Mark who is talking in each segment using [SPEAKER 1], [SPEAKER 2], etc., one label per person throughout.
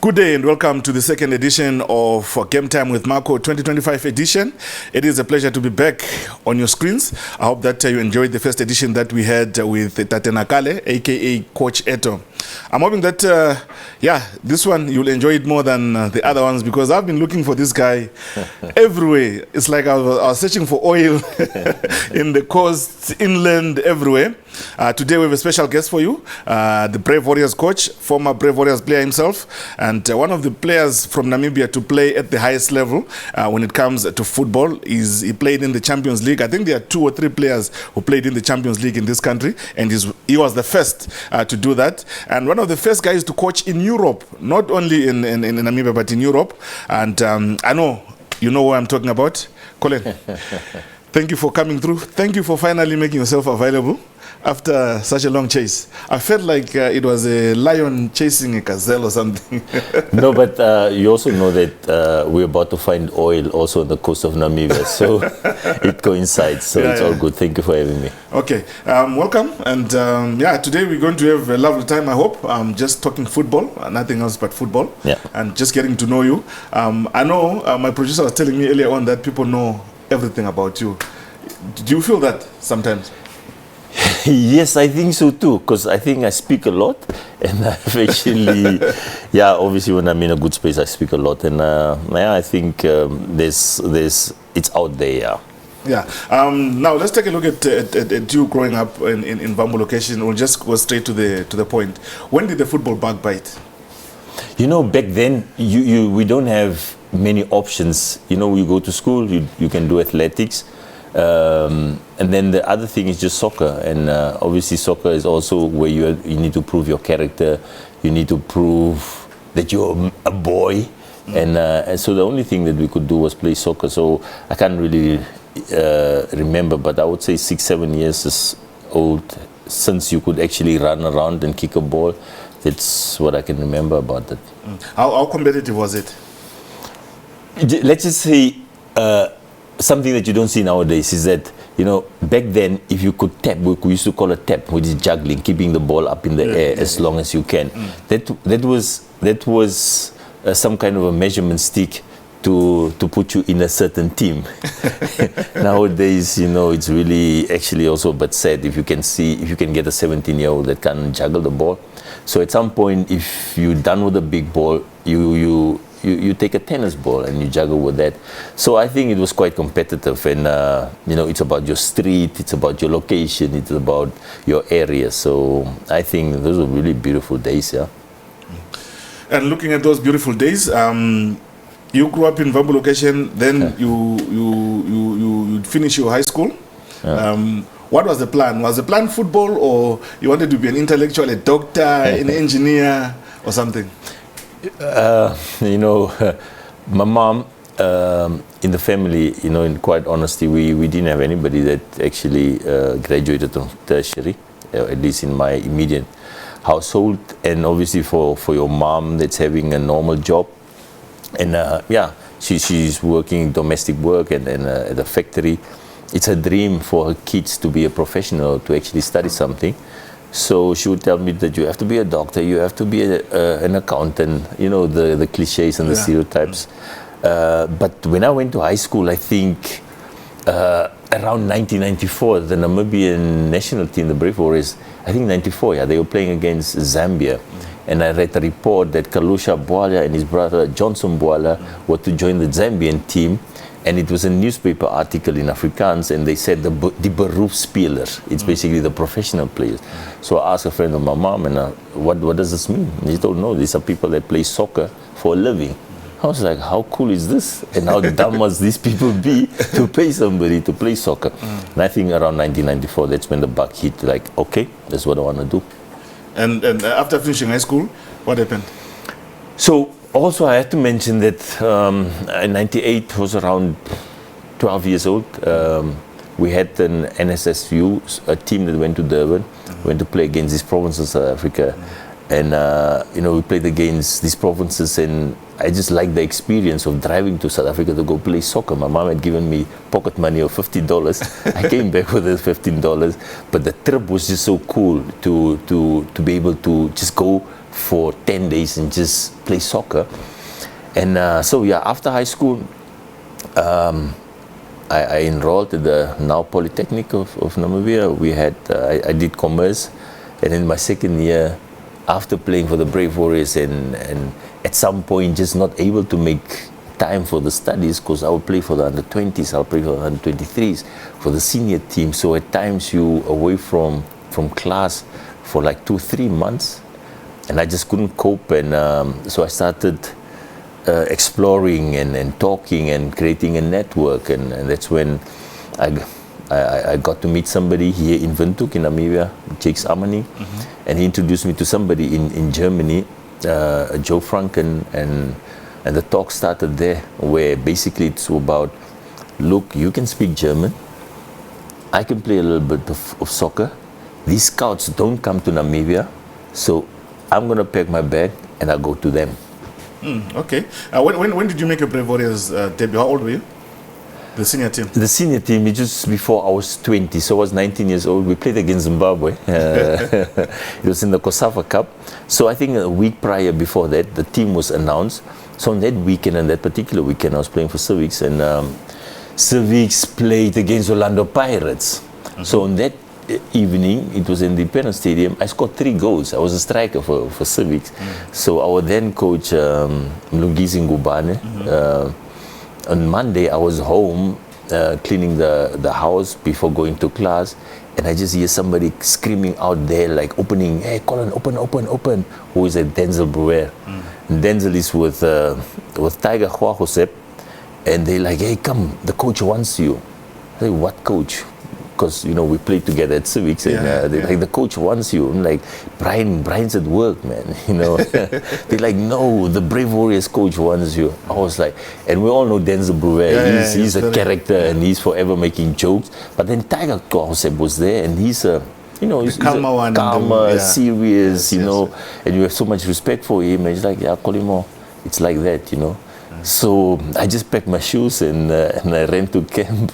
[SPEAKER 1] Good day and welcome to the second edition of Game Time with Marco 2025 edition. It is a pleasure to be back on your screens. I hope that you enjoyed the first edition that we had with Tate Nakale, aka Coach Eto. I'm hoping that, this one you'll enjoy it more than the other ones because I've been looking for this guy everywhere. It's like I was searching for oil in the coast, inland, everywhere. Today we have a special guest for you, the Brave Warriors coach, former Brave Warriors player himself, and one of the players from Namibia to play at the highest level when it comes to football. He played in the Champions League. I think there are 2 or 3 players who played in the Champions League in this country, and he was the first to do that. And one of the first guys to coach in Europe, not only in Namibia, but in Europe. And I know you know what I'm talking about. Collin, thank you for coming through. Thank you for finally making yourself available after such a long chase. I felt like it was a lion chasing a gazelle or something.
[SPEAKER 2] No, but you also know that we're about to find oil also on the coast of Namibia, so it coincides, so it's all good. Thank you for having me.
[SPEAKER 1] Okay, welcome, and today we're going to have a lovely time, I hope. Just talking football, nothing else but football, and just getting to know you. I know my producer was telling me earlier on that people know everything about you. Do you feel that sometimes?
[SPEAKER 2] Yes, I think so too, because I think I speak a lot, and I've actually, obviously when I'm in a good space, I speak a lot, and I think it's out there.
[SPEAKER 1] Now let's take a look at you growing up in Vambo location. We'll just go straight to the point. When did the football bug bite?
[SPEAKER 2] You know, back then we don't have many options. You know, you go to school, you can do athletics. And then the other thing is just soccer, and obviously soccer is also where you need to prove your character, you need to prove that you're a boy, and so the only thing that we could do was play soccer. So I can't really remember, but I would say 6-7 years is old since you could actually run around and kick a ball. That's what I can remember about that.
[SPEAKER 1] How competitive was it?
[SPEAKER 2] Let's just say something that you don't see nowadays is that, you know, back then, if you could tap, we used to call it tap, which is juggling, keeping the ball up in the air as long as you can. That was some kind of a measurement stick to put you in a certain team. Nowadays, you know, it's really actually also but sad if you can get a 17-year-old that can juggle the ball. So at some point, if you're done with a big ball, you take a tennis ball and you juggle with that. So I think it was quite competitive, and you know, it's about your street, it's about your location, it's about your area. So I think those were really beautiful days,
[SPEAKER 1] And looking at those beautiful days, you grew up in Vambo location, then you finish your high school. What was the plan? Was the plan football, or you wanted to be an intellectual, a doctor, an engineer, or something?
[SPEAKER 2] You know, my mom, in the family, you know, in quite honesty, we didn't have anybody that actually graduated from tertiary, at least in my immediate household. And obviously for your mom that's having a normal job, and she's working domestic work and at a factory. It's a dream for her kids to be a professional, to actually study something. So she would tell me that you have to be a doctor, you have to be an accountant, you know, the cliches and the stereotypes. But when I went to high school, I think around 1994, the Namibian national team, the Brave Warriors, I think 94, they were playing against Zambia. And I read a report that Kalusha Bwala and his brother Johnson Bwala were to join the Zambian team. And it was a newspaper article in Afrikaans, and they said the beroepsspeler. It's basically the professional players. So I asked a friend of my mom, and what does this mean? And he told, no, these are people that play soccer for a living. I was like, how cool is this? And how dumb must these people be to pay somebody to play soccer? And I think around 1994, that's when the bug hit, like, okay, that's what I want to do.
[SPEAKER 1] And after finishing high school, what happened?
[SPEAKER 2] So also I have to mention that in 98, I was around 12 years old. We had an NSSU, a team that went to Durban, went to play against these provinces of South Africa. And, you know, we played against these provinces, and I just liked the experience of driving to South Africa to go play soccer. My mom had given me pocket money of $50. I came back with the $15, but the trip was just so cool to be able to just go for 10 days and just play soccer. And so yeah, after high school, I enrolled at the now Polytechnic of Namibia. I did commerce, and in my second year, after playing for the Brave Warriors and at some point just not able to make time for the studies, because I would play for the under-20s, I'll play for the under-23s, for the senior team. So at times you away from class for like 2-3 months, and I just couldn't cope. And so I started exploring and talking and creating a network, and that's when I got to meet somebody here in Windhoek in Namibia, Jakes Amani, and he introduced me to somebody in Germany, Joe Franken, and the talk started there, where basically it's about, look, you can speak German, I can play a little bit of soccer, these scouts don't come to Namibia, so I'm going to pack my bag and I'll go to them.
[SPEAKER 1] Okay. When did you make your Brave Warriors debut? How old were you? The senior team?
[SPEAKER 2] The senior team, it just before I was 20, so I was 19 years old. We played against Zimbabwe. It was in the COSAFA Cup. So I think a week prior before that, the team was announced. So on that weekend, and that particular weekend, I was playing for Civics, and Civics played against Orlando Pirates. So on that evening, it was in the Independence Stadium, I scored 3 goals. I was a striker for Civics. So our then coach, Mlungisi Ngubane, on Monday I was home cleaning the house before going to class, and I just hear somebody screaming out there, like opening, hey Collin, open, who is at Denzel Brewer. Denzel is with Tiger Josep, and they like, hey, come, the coach wants you. I say, what coach? Because we played together at Civics, and like, the coach wants you. I'm like, Brian's at work, man. They're like, no, the Brave Warriors coach wants you. I was like, and we all know Denzel Brewer. He's a character, and he's forever making jokes. But then Tiger Josep was there, and he's a he's calmer, serious, and you have so much respect for him. And he's like, yeah, Collin, it's like that, So I just packed my shoes and I ran to camp.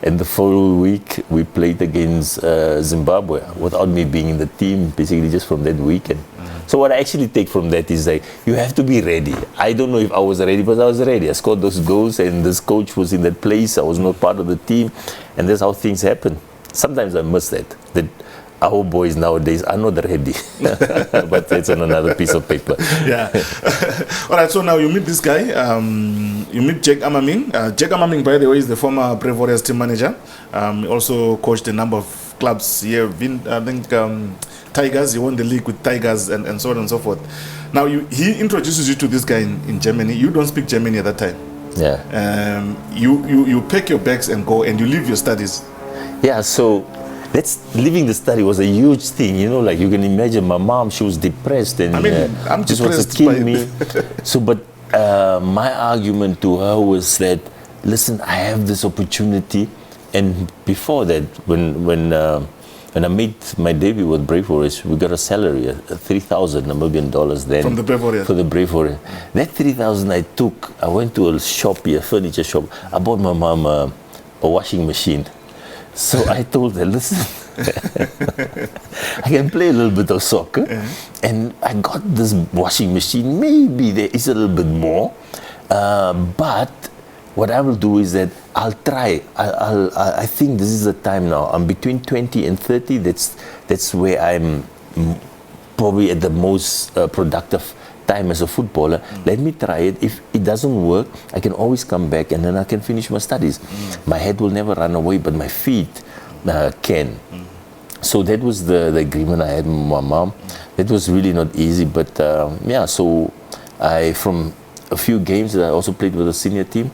[SPEAKER 2] And the following week, we played against Zimbabwe without me being in the team, basically just from that weekend. So what I actually take from that is like, you have to be ready. I don't know if I was ready, but I was ready. I scored those goals, and this coach was in that place. I was not part of the team, and that's how things happen. Sometimes I miss that our boys nowadays are not ready. But that's on another piece of paper.
[SPEAKER 1] Yeah. All right, so now you meet this guy. You meet Jake Amaming. Jake Amaming, by the way, is the former Brave Warriors team manager. He also coached a number of clubs here. I think Tigers, he won the league with Tigers and so on and so forth. Now, he introduces you to this guy in Germany. You don't speak German at that time.
[SPEAKER 2] Yeah.
[SPEAKER 1] You pack your bags and go, and you leave your studies.
[SPEAKER 2] Yeah, so leaving the study was a huge thing, like you can imagine my mom, she was depressed, and
[SPEAKER 1] I'm
[SPEAKER 2] just wanted to kill me. So, but my argument to her was that, listen, I have this opportunity. And before that, when I made my debut with Brave Warriors, we got a salary, 3,000 Namibian dollars then.
[SPEAKER 1] From the Brave Warriors?
[SPEAKER 2] For the Brave Warriors. That 3,000 I went to a shop here, furniture shop. I bought my mom a washing machine. So I told her, listen, I can play a little bit of soccer, and I got this washing machine. Maybe there is a little bit more, but what I will do is that I'll try. I think this is the time now. I'm between 20 and 30. That's where I'm probably at the most productive time as a footballer. Let me try it. If it doesn't work, I can always come back, and then I can finish my studies. My head will never run away, but my feet can. So that was the agreement I had with my mom. It was really not easy, but so from a few games that I also played with the senior team,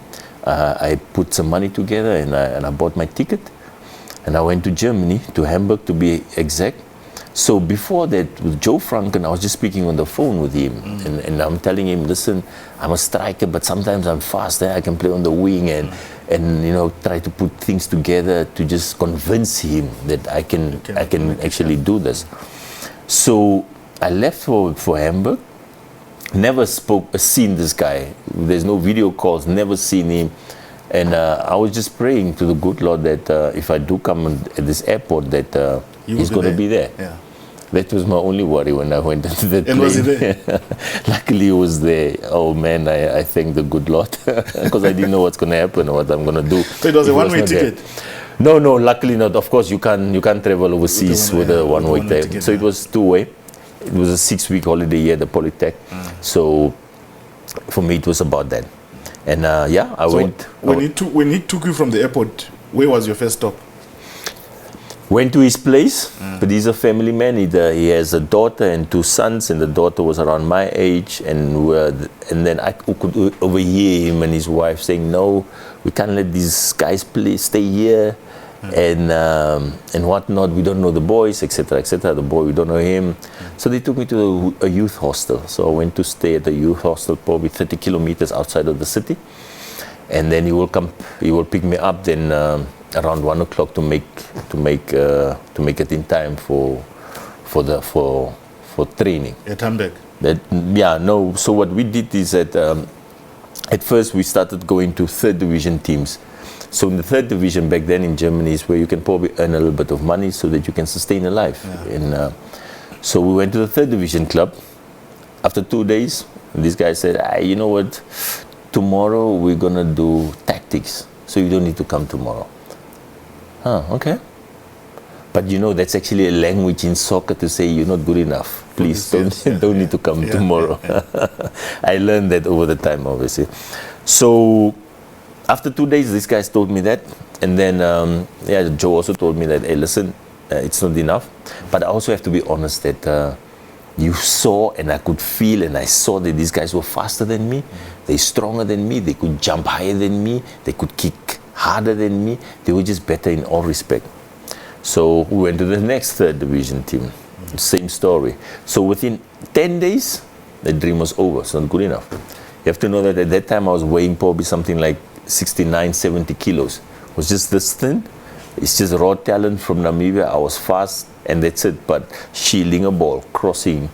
[SPEAKER 2] I put some money together, and I bought my ticket, and I went to Germany, to Hamburg to be exact. So before that, with Joe Franken, I was just speaking on the phone with him, and I'm telling him, listen, I'm a striker, but sometimes I'm fast. I can play on the wing, and try to put things together to just convince him that I can actually do this. So I left for Hamburg. Never seen this guy. There's no video calls. Never seen him. And I was just praying to the good Lord that if I do come at this airport, that he's going to be there.
[SPEAKER 1] Yeah.
[SPEAKER 2] That was my only worry when I went into that plane.
[SPEAKER 1] And was he there?
[SPEAKER 2] Luckily, he was there. Oh man, I thank the good Lord because I didn't know what's going to happen or what I'm going to do.
[SPEAKER 1] So it was a one-way ticket?
[SPEAKER 2] No, luckily not. Of course, you can't travel overseas with a one-way ticket. So it was two-way. It was a 6-week holiday here at the Polytech. So for me, it was about that. And I went.
[SPEAKER 1] When he took you from the airport, where was your first stop?
[SPEAKER 2] Went to his place, but he's a family man. He has a daughter and 2 sons, and the daughter was around my age. And then I could overhear him and his wife saying, "No, we can't let these guys stay here, and whatnot. We don't know the boys, etc., etc. The boy, we don't know him." So they took me to a youth hostel. So I went to stay at a youth hostel, probably 30 kilometers outside of the city. And then he will pick me up then around 1 o'clock to make it in time for training.
[SPEAKER 1] At Hamburg?
[SPEAKER 2] So what we did is that at first we started going to 3rd division teams. So in the 3rd division back then in Germany is where you can probably earn a little bit of money so that you can sustain a life. Yeah. And so we went to the 3rd division club. After 2 days, this guy said, "You know what? Tomorrow we're gonna do tactics, so you don't need to come tomorrow." Okay. But that's actually a language in soccer to say you're not good enough. Please don't need to come tomorrow. I learned that over the time, obviously. So after 2 days, these guys told me that, and then Joe also told me that, "Hey, listen, it's not enough." But I also have to be honest that you saw, and I could feel, and I saw that these guys were faster than me, they're stronger than me, they could jump higher than me, they could kick harder than me, they were just better in all respect. So we went to the next 3rd division team, same story. So within 10 days, the dream was over. It's not good enough. You have to know that at that time I was weighing probably something like 69, 70 kilos. It was just this thin. It's just raw talent from Namibia. I was fast, and that's it. But shielding a ball, crossing,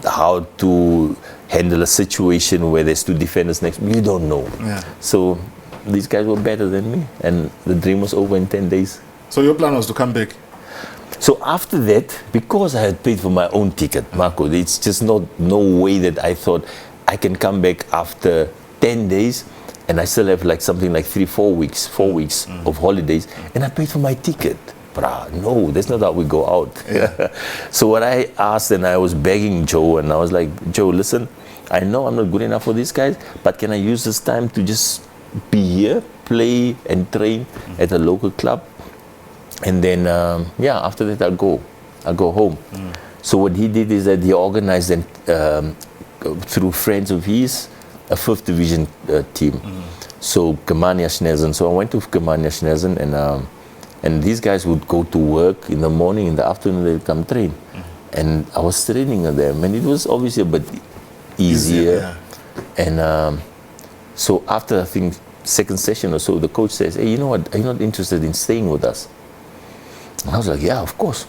[SPEAKER 2] how to handle a situation where there's 2 defenders next, you don't know. Yeah. So these guys were better than me, and the dream was over in 10 days.
[SPEAKER 1] So your plan was to come back?
[SPEAKER 2] So after that, because I had paid for my own ticket, Marco, it's just no way that I thought I can come back after 10 days and I still have like something like 4 weeks of holidays, and I paid for my ticket. No, that's not how we go out. Yeah. So what I asked, and I was begging Joe, and I was like, "Joe, listen, I know I'm not good enough for these guys, but can I use this time to just be here, play and train at a local club? And then, after that I'll go home." So what he did is that he organized through friends of his, a 5th division team. So Germania Schneerson. So I went to Germania Schneerson, and these guys would go to work in the morning, in the afternoon they'd come train. And I was training with them, and it was obviously a bit easier. And so after, I think, 2nd session or so, the coach says, "Hey, you know what, are you not interested in staying with us?" And I was like, "Yeah, of course."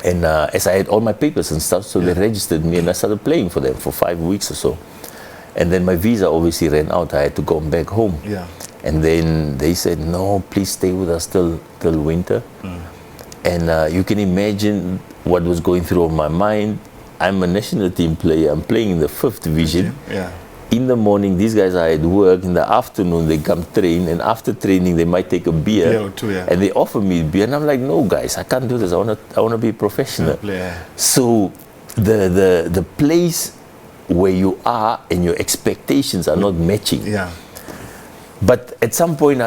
[SPEAKER 2] And as I had all my papers and stuff, so they registered me, and I started playing for them for 5 weeks or so. And then my visa obviously ran out. I had to go back home. Yeah. And then they said, "No, please stay with us till winter." And you can imagine what was going through my mind. I'm a national team player. I'm playing in the 5th division. Yeah. In the morning, these guys are at work. In the afternoon, they come train, and after training, they might take a beer,
[SPEAKER 1] or 2,
[SPEAKER 2] and they offer me beer, and I'm like, "No, guys, I can't do this. I wanna be a professional." So the place where you are and your expectations are not matching. Yeah. But at some point,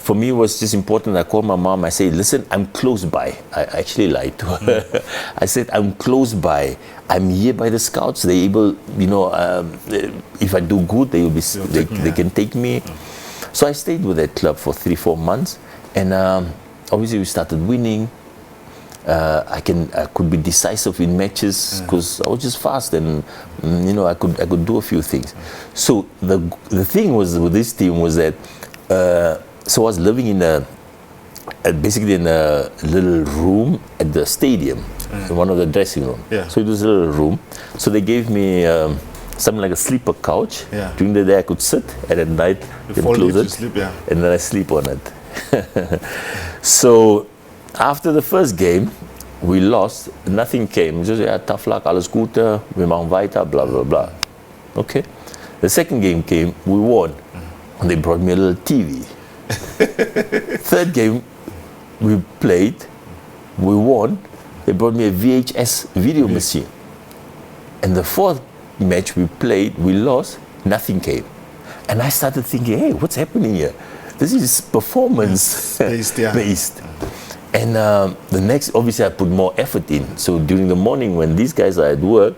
[SPEAKER 2] for me, it was just important. I called my mom. I said, "Listen, I'm close by." I actually lied to her. I said, "I'm close by. I'm here by the scouts. They're able, if I do good, they can take me." So I stayed with that club for 3-4 months, and obviously we started winning. I could be decisive in matches because I was just fast, and I could do a few things. So the thing was with this team was that so I was living basically in a little room at the stadium, in one of the dressing rooms. Yeah. So it was a little room. So they gave me something like a sleeper couch. Yeah. During the day I could sit, and at night I can close it, sleep, and then I sleep on it. So after the first game, we lost, nothing came. Just, yeah, tough luck, alles Gute, we machen weiter, blah, blah, blah. Okay. The second game came, we won. And they brought me a little TV. Third game, we played, we won. They brought me a VHS video machine. And the fourth match we played, we lost, nothing came. And I started thinking, hey, what's happening here? This is performance based. And the next, obviously I put more effort in. So during the morning when these guys are at work,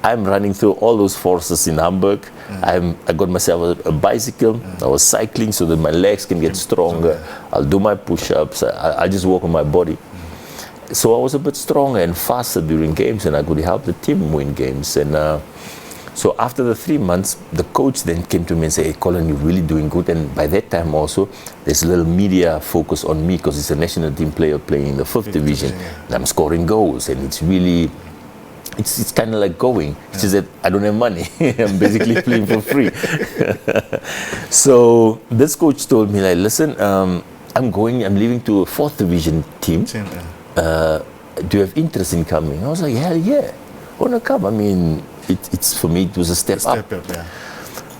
[SPEAKER 2] I'm running through all those forces in Hamburg. I got myself a bicycle. I was cycling so that my legs can get stronger. I'll do my push-ups. I just work on my body. So I was a bit stronger and faster during games, and I could help the team win games. And so after the 3 months, the coach then came to me and said, hey, Collin, you're really doing good. And by that time also, there's a little media focus on me because it's a national team player playing in the 5th division. And I'm scoring goals, and it's really, it's kind of like going. It's just that I don't have money. I'm basically playing for free. So this coach told me, like, listen, I'm leaving to a 4th division team. Do you have interest in coming? I was like, hell yeah, I want to come. I mean, it's for me, it was a step up.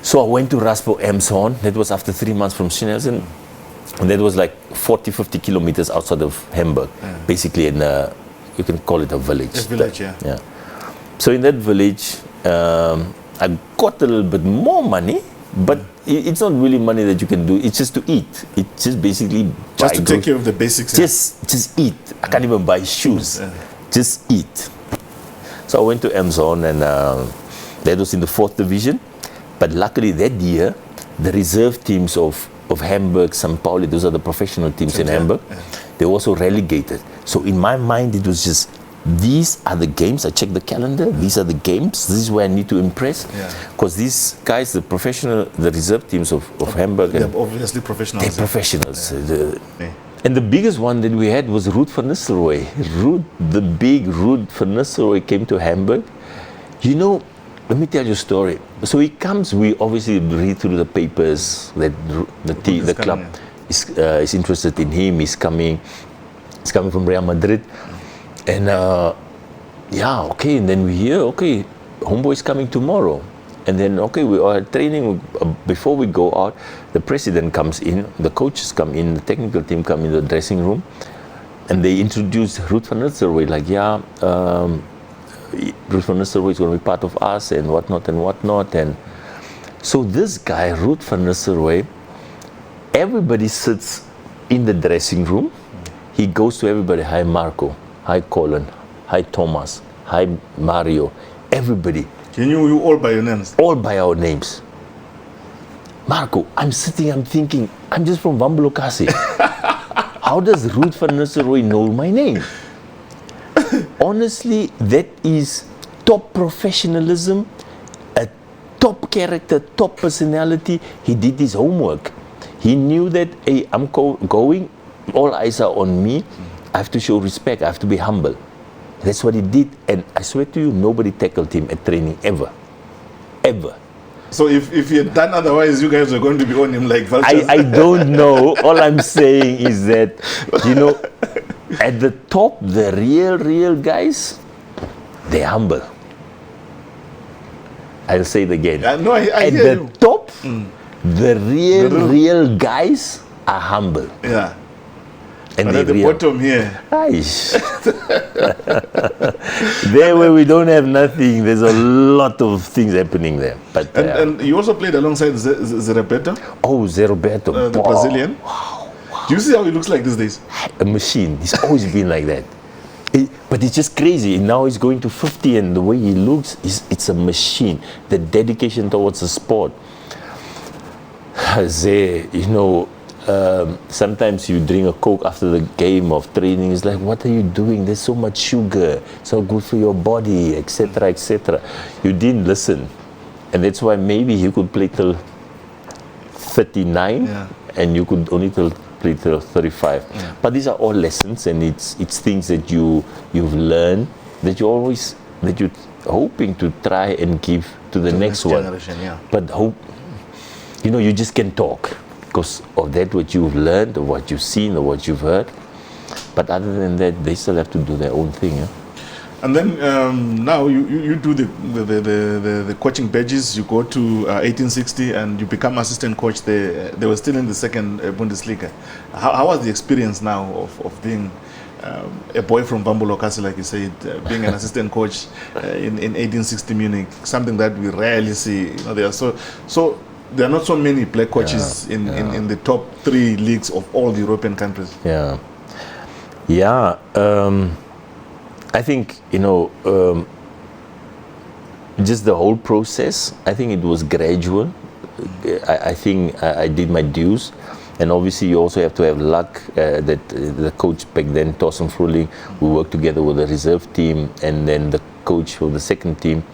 [SPEAKER 2] So I went to Raspo Emshorn. That was after 3 months from Schnelsen. And that was like 40, 50 kilometers outside of Hamburg. Basically, in you can call it a village.
[SPEAKER 1] A village, yeah.
[SPEAKER 2] So in that village, I got a little bit more money, but it's not really money that you can do. It's just to eat. It's just basically
[SPEAKER 1] just to take care of the basics.
[SPEAKER 2] Just eat. I can't even buy shoes. Just eat. So I went to Emshorn, and that was in the 4th division. But luckily that year, the reserve teams of Hamburg, St. Pauli, those are the professional teams in Hamburg, they were also relegated. So in my mind, it was just, these are the games. I checked the calendar. These are the games. This is where I need to impress. Because these guys, the reserve teams of Hamburg,
[SPEAKER 1] they're obviously professionals.
[SPEAKER 2] They're professionals. And the biggest one that we had was Ruud van Nistelrooy. The big Ruud van Nistelrooy came to Hamburg. You know, let me tell you a story. So he comes, we obviously read through the papers that the club is interested in him. He's coming from Real Madrid. And okay, and then we hear, okay, Homeboy is coming tomorrow. And then, okay, we are training. Before we go out, the president comes in, the coaches come in, the technical team come in the dressing room, and they introduce Ruud van Nistelrooy, like, Ruud van Nistelrooy is going to be part of us, and whatnot, and whatnot. And so this guy, Ruud van Nistelrooy, everybody sits in the dressing room. He goes to everybody, hi Marco, hi Collin, hi Thomas, hi Mario, everybody.
[SPEAKER 1] He knew you all by your names?
[SPEAKER 2] All by our names. Marco, I'm thinking, I'm just from Wambulokasi. How does Ruud van Nistelrooy know my name? Honestly, that is top professionalism, a top character, top personality. He did his homework. He knew that, hey, I'm going, all eyes are on me. I have to show respect, I have to be humble. That's what he did, and I swear to you, nobody tackled him at training ever. Ever.
[SPEAKER 1] So if he had done otherwise, you guys were going to be on him like vultures?
[SPEAKER 2] I don't know. All I'm saying is that, you know, at the top, the real guys, they're humble. I'll say it again.
[SPEAKER 1] No, I
[SPEAKER 2] at
[SPEAKER 1] hear
[SPEAKER 2] the
[SPEAKER 1] you.
[SPEAKER 2] top, the real guys are humble.
[SPEAKER 1] Yeah.
[SPEAKER 2] And
[SPEAKER 1] but at the bottom here.
[SPEAKER 2] There where we don't have nothing, there's a lot of things happening there. But
[SPEAKER 1] and you also played alongside Zeroberto?
[SPEAKER 2] Oh, Zeroberto.
[SPEAKER 1] The Brazilian? Wow. Do you see how he looks like these days?
[SPEAKER 2] A machine. He's always been like that. But it's just crazy. Now he's going to 50, and the way he looks, it's a machine. The dedication towards the sport. You know, sometimes you drink a Coke after the game of training. It's like, what are you doing? There's so much sugar, so good for your body, etc., etc. You didn't listen, and that's why maybe he could play till 39, and you could only play till 35. But these are all lessons, and it's things that you've learned that you're hoping to try and give to the next one. But hope, you know, you just can talk. Because of that, what you've learned, or what you've seen, or what you've heard. But other than that, they still have to do their own thing. Yeah?
[SPEAKER 1] And then now you do the coaching badges. You go to 1860 and you become assistant coach there. They were still in the second Bundesliga. How was the experience now of being a boy from Bambulokasi, like you said, being an assistant coach in 1860 Munich, something that we rarely see. You know, there are not so many black coaches in the top 3 leagues of all the European countries.
[SPEAKER 2] I think, just the whole process, I think it was gradual. I think I did my dues. And obviously you also have to have luck that the coach back then, Thorsten Fruling, we worked together with the reserve team, and then the coach of the second team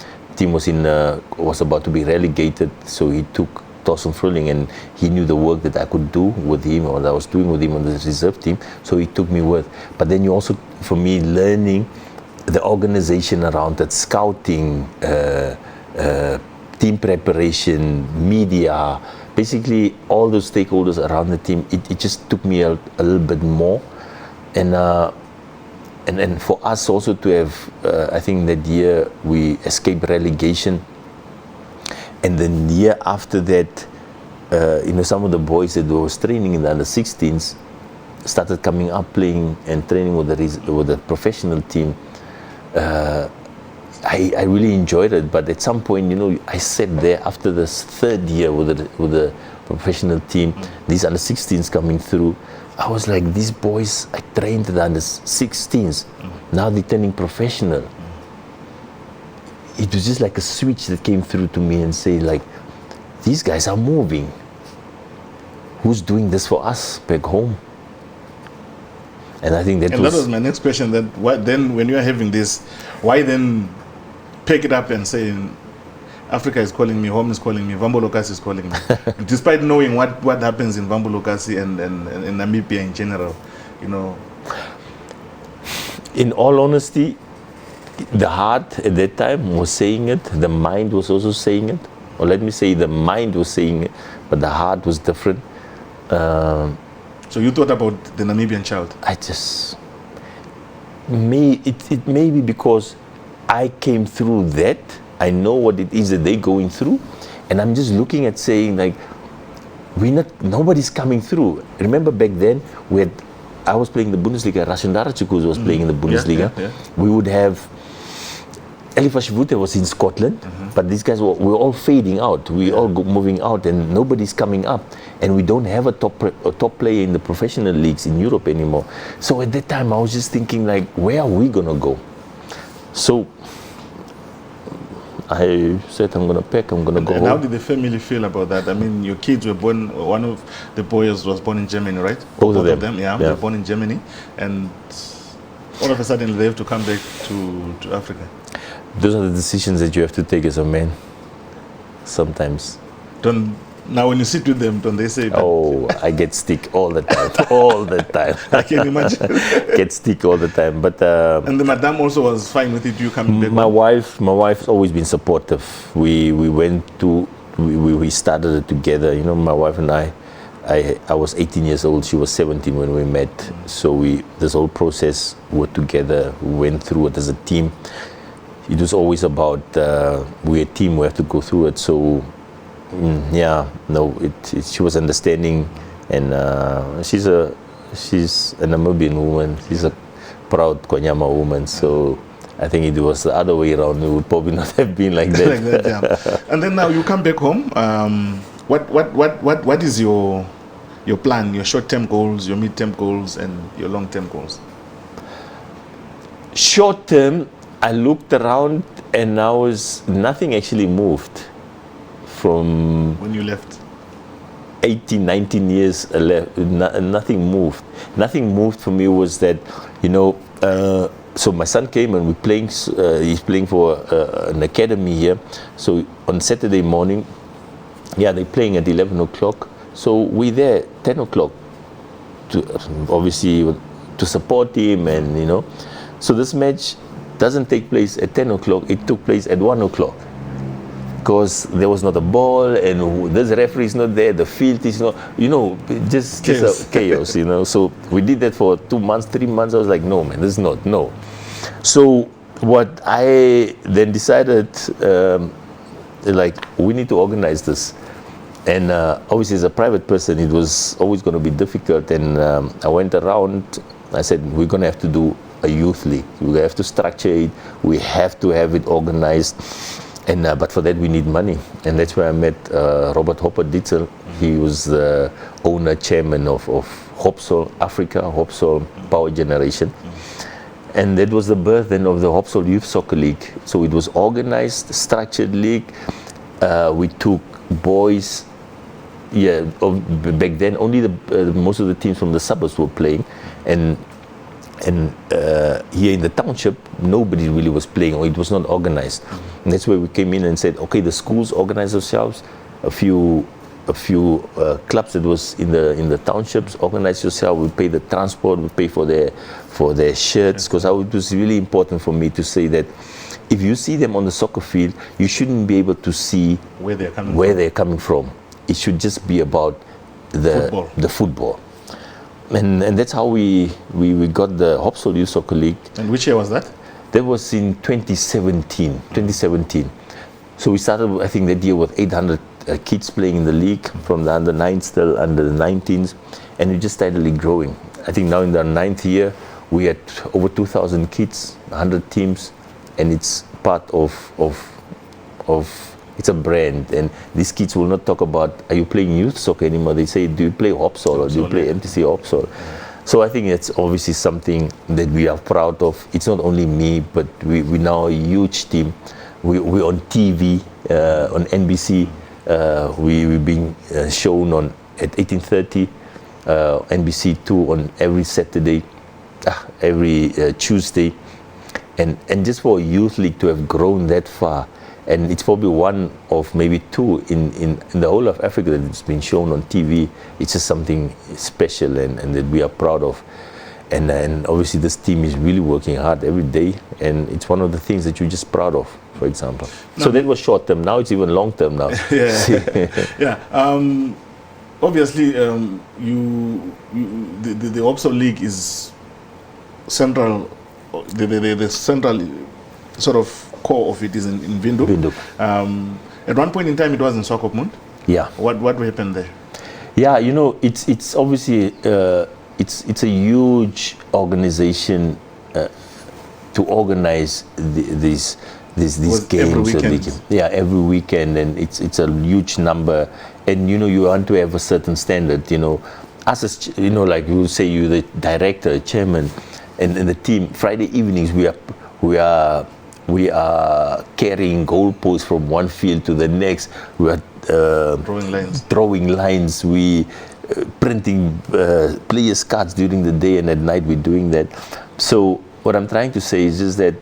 [SPEAKER 2] was about to be relegated, so he took Thorsten Fruling, and he knew the work that I could do with him, or that I was doing with him on the reserve team, so he took me with. But then you also, for me, learning the organization around that, scouting, team preparation, media, basically all those stakeholders around the team, it just took me a little bit more. And for us also to have, I think that year we escaped relegation. And then the year after that, some of the boys that was training in the under 16s started coming up, playing and training with the professional team. I really enjoyed it, but at some point, I sat there after the third year with the professional team, these under 16s coming through. I was like, these boys, I trained the under 16s, now they're turning professional. It was just like a switch that came through to me and say, like, these guys are moving. Who's doing this for us back home? And I think that was
[SPEAKER 1] my next question. That then, when you are having this, why then pick it up and say, Africa is calling me, home is calling me, Vambulokasi is calling me, despite knowing what happens in Vambulokasi and Namibia in general,
[SPEAKER 2] In all honesty, the heart at that time was saying it, the mind was also saying it, or let me say the mind was saying it, but the heart was different.
[SPEAKER 1] So you thought about the Namibian child?
[SPEAKER 2] It may be because I came through that, I know what it is that they're going through, and I'm just looking at saying, like, nobody's coming through. Remember back then, I was playing the Bundesliga, Rashundara Chukwueze was playing in the Bundesliga. We would have Elifa Shivute was in Scotland, but these guys were all fading out. We all moving out, and nobody's coming up. And we don't have a top player in the professional leagues in Europe anymore. So at that time, I was just thinking, like, where are we gonna go? So I said, I'm gonna pack, I'm gonna go home.
[SPEAKER 1] And how did the family feel about that? I mean, your kids were born, one of the boys was born in Germany, right?
[SPEAKER 2] Both of them.
[SPEAKER 1] They were born in Germany, and all of a sudden they have to come back to Africa.
[SPEAKER 2] Those are the decisions that you have to take as a man, sometimes.
[SPEAKER 1] Now when you sit with them, don't they say that?
[SPEAKER 2] Oh, I get stick all the time, all the time.
[SPEAKER 1] I can imagine.
[SPEAKER 2] Get stick all the time, but...
[SPEAKER 1] and the madam also was fine with it, you coming back?
[SPEAKER 2] My wife's always been supportive. We started it together, my wife and I was 18 years old, she was 17 when we met. So this whole process, we're together, we went through it as a team. It was always about, we're a team, we have to go through it. So, she was understanding, and she's a Namibian woman. She's a proud Kwanyama woman. So I think it was the other way around. It would probably not have been like that.
[SPEAKER 1] And then now you come back home. What is your plan? Your short-term goals, your mid-term goals, and your long-term goals?
[SPEAKER 2] Short-term, I looked around and nothing actually moved from
[SPEAKER 1] when you left.
[SPEAKER 2] 18, 19 years left, nothing moved. Nothing moved for me was that, so my son came and he's playing for an academy here. So on Saturday morning, they're playing at 11 o'clock. So we're there 10 o'clock obviously to support him, and so this match doesn't take place at 10 o'clock, it took place at 1 o'clock. because there was not a ball, and this referee is not there, the field is not, just chaos. Chaos, So we did that for 2 months, 3 months. I was like, no, man, this is not, no. So what I then decided, we need to organize this. And obviously, as a private person, it was always going to be difficult. And I went around, I said, we're going to have to do a youth league. We have to structure it. We have to have it organized. And but for that, we need money. And that's where I met Robert Hopper Ditzel. He was the owner, chairman of HopSol Africa, HopSol Power Generation. And that was the birth then of the HopSol Youth Soccer League. So it was organized, structured league. We took boys. Back then only most of the teams from the suburbs were playing, and here in the township nobody really was playing, or it was not organized. And that's where we came in and said, okay, the schools organize themselves, a few clubs that was in the townships organize yourself. We pay the transport, we pay for their shirts, because it was really important for me to say that if you see them on the soccer field, you shouldn't be able to see where they're coming from. It should just be about the football. And that's how we got the HopSol Youth Soccer League. And
[SPEAKER 1] which year was that?
[SPEAKER 2] That was in 2017. So we started, I think, that year with 800 kids playing in the league, from the under 9s till under the 19s, and we just steadily growing. I think now in the 9th year, we had over 2,000 kids, 100 teams, and it's part of it's a brand. And these kids will not talk about, are you playing youth soccer anymore? They say, do you play HopSol or do you play MTC HopSol? So I think it's obviously something that we are proud of. It's not only me, but we now a huge team. We're on TV, on NBC. We're being shown at 18:30, NBC2 on every Saturday, every Tuesday. And just for a youth league to have grown that far, and it's probably one of maybe two in the whole of Africa that it's been shown on TV. It's just something special and that we are proud of. And obviously this team is really working hard every day, and it's one of the things that you're just proud of, for example. So that was short term. Now it's even long term now.
[SPEAKER 1] Yeah. Obviously, the HopSol League is central. The central sort of core of it is in Windhoek. At one point in time, it was in Swakopmund.
[SPEAKER 2] Yeah.
[SPEAKER 1] What happened there?
[SPEAKER 2] Yeah, it's obviously it's a huge organization to organize these games. Every weekend, and it's a huge number. And you want to have a certain standard. Us as like you say, you the director, chairman, and the team. Friday evenings we are carrying goalposts from one field to the next. We are drawing lines. We printing players' cards during the day, and at night we're doing that. So what I'm trying to say is just that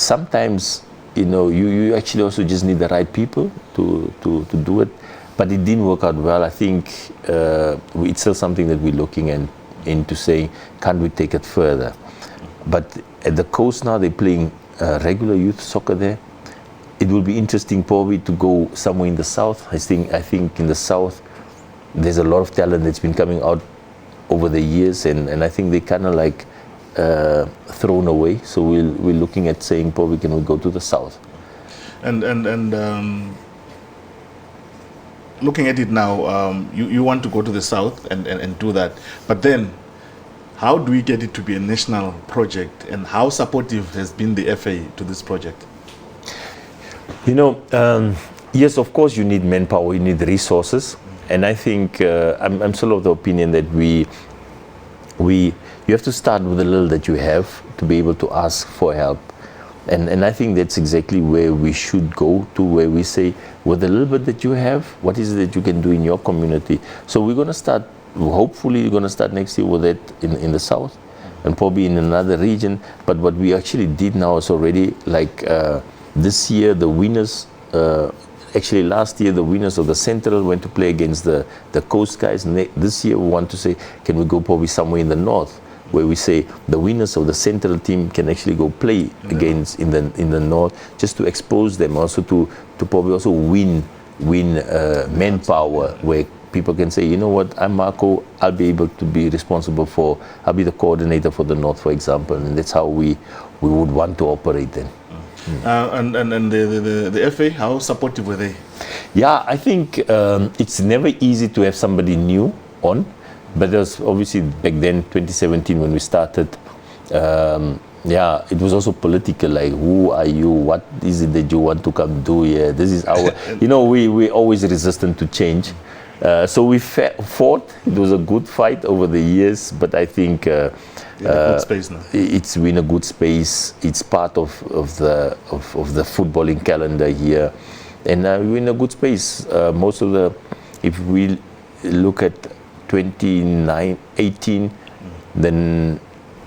[SPEAKER 2] sometimes you actually also just need the right people to do it. But it didn't work out well. I think it's still something that we're looking into saying, can't we take it further? But at the coast now, they're playing regular youth soccer there. It will be interesting probably to go somewhere in the south. I think in the south there's a lot of talent that's been coming out over the years, and I think they kind of like thrown away. So we're looking at saying probably can we go to the south.
[SPEAKER 1] And looking at it now, you want to go to the south and do that, but then how do we get it to be a national project, and how supportive has been the FA to this project?
[SPEAKER 2] Yes, of course you need manpower, you need resources, and I think I'm still of the opinion that you have to start with the little that you have to be able to ask for help. And I think that's exactly where we should go to, where we say, with the little bit that you have, what is it that you can do in your community? So we're going to start, hopefully we're going to start next year with it in the south, and probably in another region. But what we actually did now is already, like this year, the winners, actually last year, the winners of the Central went to play against the Coast guys. And this year we want to say, can we go probably somewhere in the north, where we say the winners of the central team can actually go play against in the north, just to expose them, also to probably also win manpower, where people can say, you know what, I'm Marco, I'll be able to be responsible for, I'll be the coordinator for the north, for example, and that's how we would want to operate then.
[SPEAKER 1] And the FA, how supportive were they?
[SPEAKER 2] Yeah, I think it's never easy to have somebody new on, but there's obviously back then, 2017, when we started, yeah, it was also political, like, who are you, what is it that you want to come do here, this is our, you know, we always resistant to change. So we fought. It was a good fight over the years, but I think
[SPEAKER 1] in a good space now.
[SPEAKER 2] It's in a good space. It's part of the footballing calendar here, and we're in a good space. Most of the, if we look at 2018, then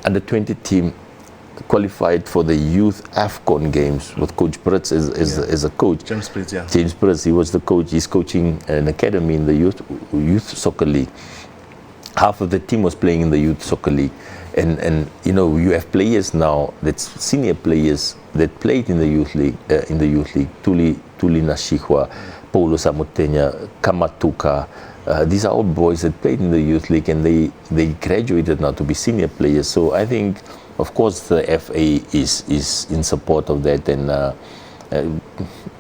[SPEAKER 2] under 20 team qualified for the youth AFCON games with Coach Brits as a coach.
[SPEAKER 1] James Brits, yeah.
[SPEAKER 2] James Brits, he was the coach. He's coaching an academy in the youth soccer league. Half of the team was playing in the youth soccer league, and you know, you have players now, that's senior players that played in the youth league. Tuli Nashihwa, Paulo Samotenya, Kamatuka. These are all boys that played in the youth league, and they graduated now to be senior players. So I think, of course, the FA is in support of that, and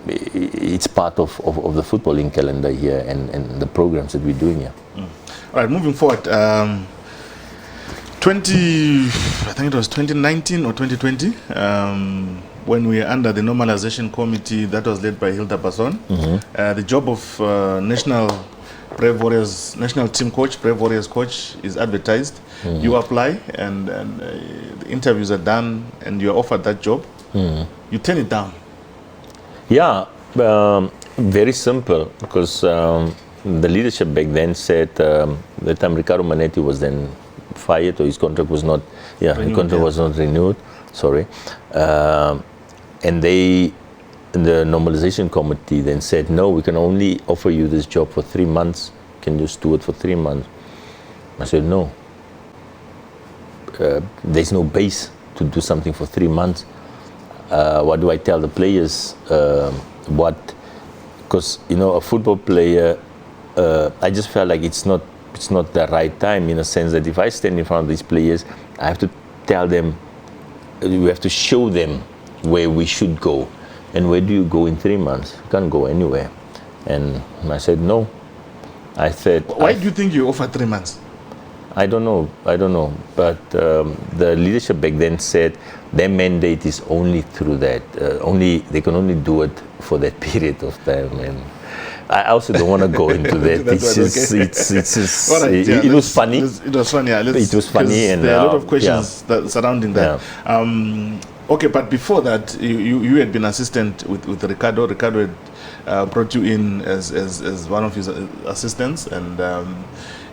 [SPEAKER 2] it's part of the footballing calendar here and the programs that we're doing here.
[SPEAKER 1] All right, moving forward, I think it was 2019 or 2020, when we were under the normalization committee that was led by Hilda Basson. The job of national team coach, Brave Warriors coach, is advertised. You apply, and the interviews are done, and you're offered that job. You turn it down. Yeah,
[SPEAKER 2] very simple, because the leadership back then said the time Ricardo Manetti was then fired, or his contract was not was not renewed. Sorry, and the normalization committee then said, no, we can only offer you this job for 3 months. You can just do it for 3 months. I said, no. There's no base to do something for 3 months. What do I tell the players? Because you know, a football player, I just felt like it's not the right time, in a sense that if I stand in front of these players, I have to tell them, we have to show them where we should go. And where do you go in 3 months? You can't go anywhere. And I said, no. I said,
[SPEAKER 1] why do you think you offered 3 months?
[SPEAKER 2] I don't know. But the leadership back then said their mandate is only through that. They can only do it for that period of time. And I also don't want to go into that. It was funny.
[SPEAKER 1] It was funny. Yeah.
[SPEAKER 2] It was funny, and
[SPEAKER 1] there are a lot of questions surrounding that.
[SPEAKER 2] Yeah.
[SPEAKER 1] Okay, but before that, you had been assistant with Ricardo. Ricardo had brought you in as one of his assistants, and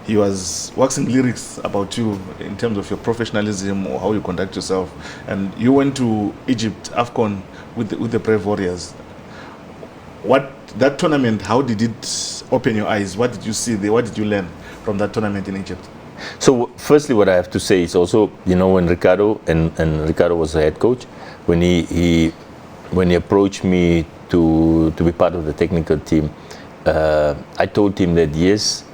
[SPEAKER 1] he was waxing lyrics about you in terms of your professionalism or how you conduct yourself. And you went to Egypt, AFCON, with the Brave Warriors. That tournament, how did it open your eyes? What did you see there? What did you learn from that tournament in Egypt?
[SPEAKER 2] So firstly, what I have to say is also, you know, when Ricardo and Ricardo was the head coach, when he approached me to be part of the technical team, I told him that yes.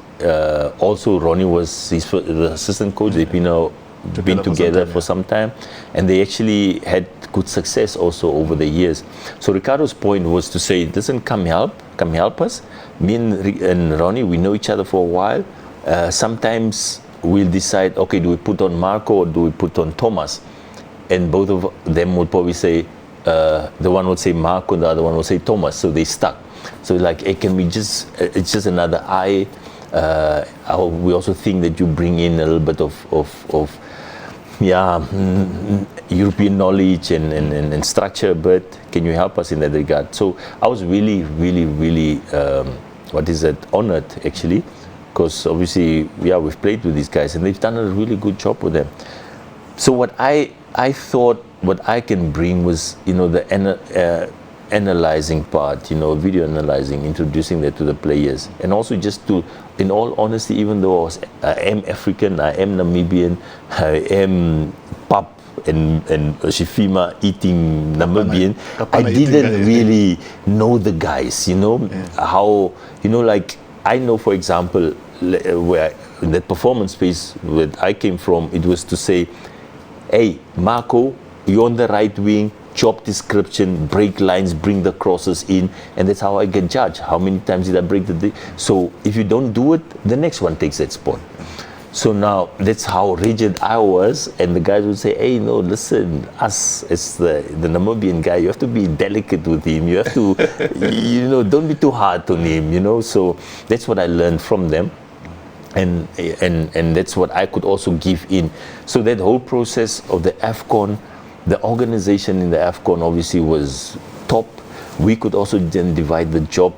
[SPEAKER 2] Also, Ronnie was the assistant coach. They've been together for some time, and they actually had good success also over the years. So Ricardo's point was to say, "Doesn't come help us. Me and Ronnie, we know each other for a while. Sometimes we'll decide, okay, do we put on Marco or do we put on Thomas?" And both of them would probably say, the one would say Marco, and the other one would say Thomas. So they stuck. So like, hey, can we just? It's just another eye. We also think that you bring in a little bit of European knowledge and structure, but can you help us in that regard? So I was really honored actually, because obviously we've played with these guys and they've done a really good job with them. So what I thought what I can bring was, you know, analyzing part, video analyzing, introducing that to the players, and also just to, in all honesty, even though I am African, I am Namibian, I am pap and Shifima eating Namibian, I didn't really know the guys, how, like, I know, for example, where in that performance space where I came from, it was to say, hey, Marco, you're on the right wing, job description, break lines, bring the crosses in, and that's how I get judged. How many times did I break the So if you don't do it, the next one takes that spot. So now that's how rigid I was, and the guys would say, hey, no, listen, us as the Namibian guy, you have to be delicate with him, you have to, don't be too hard on him, so that's what I learned from them. And that's what I could also give in. So that whole process of the AFCON, the organization in the AFCON obviously was top. We could also then divide the job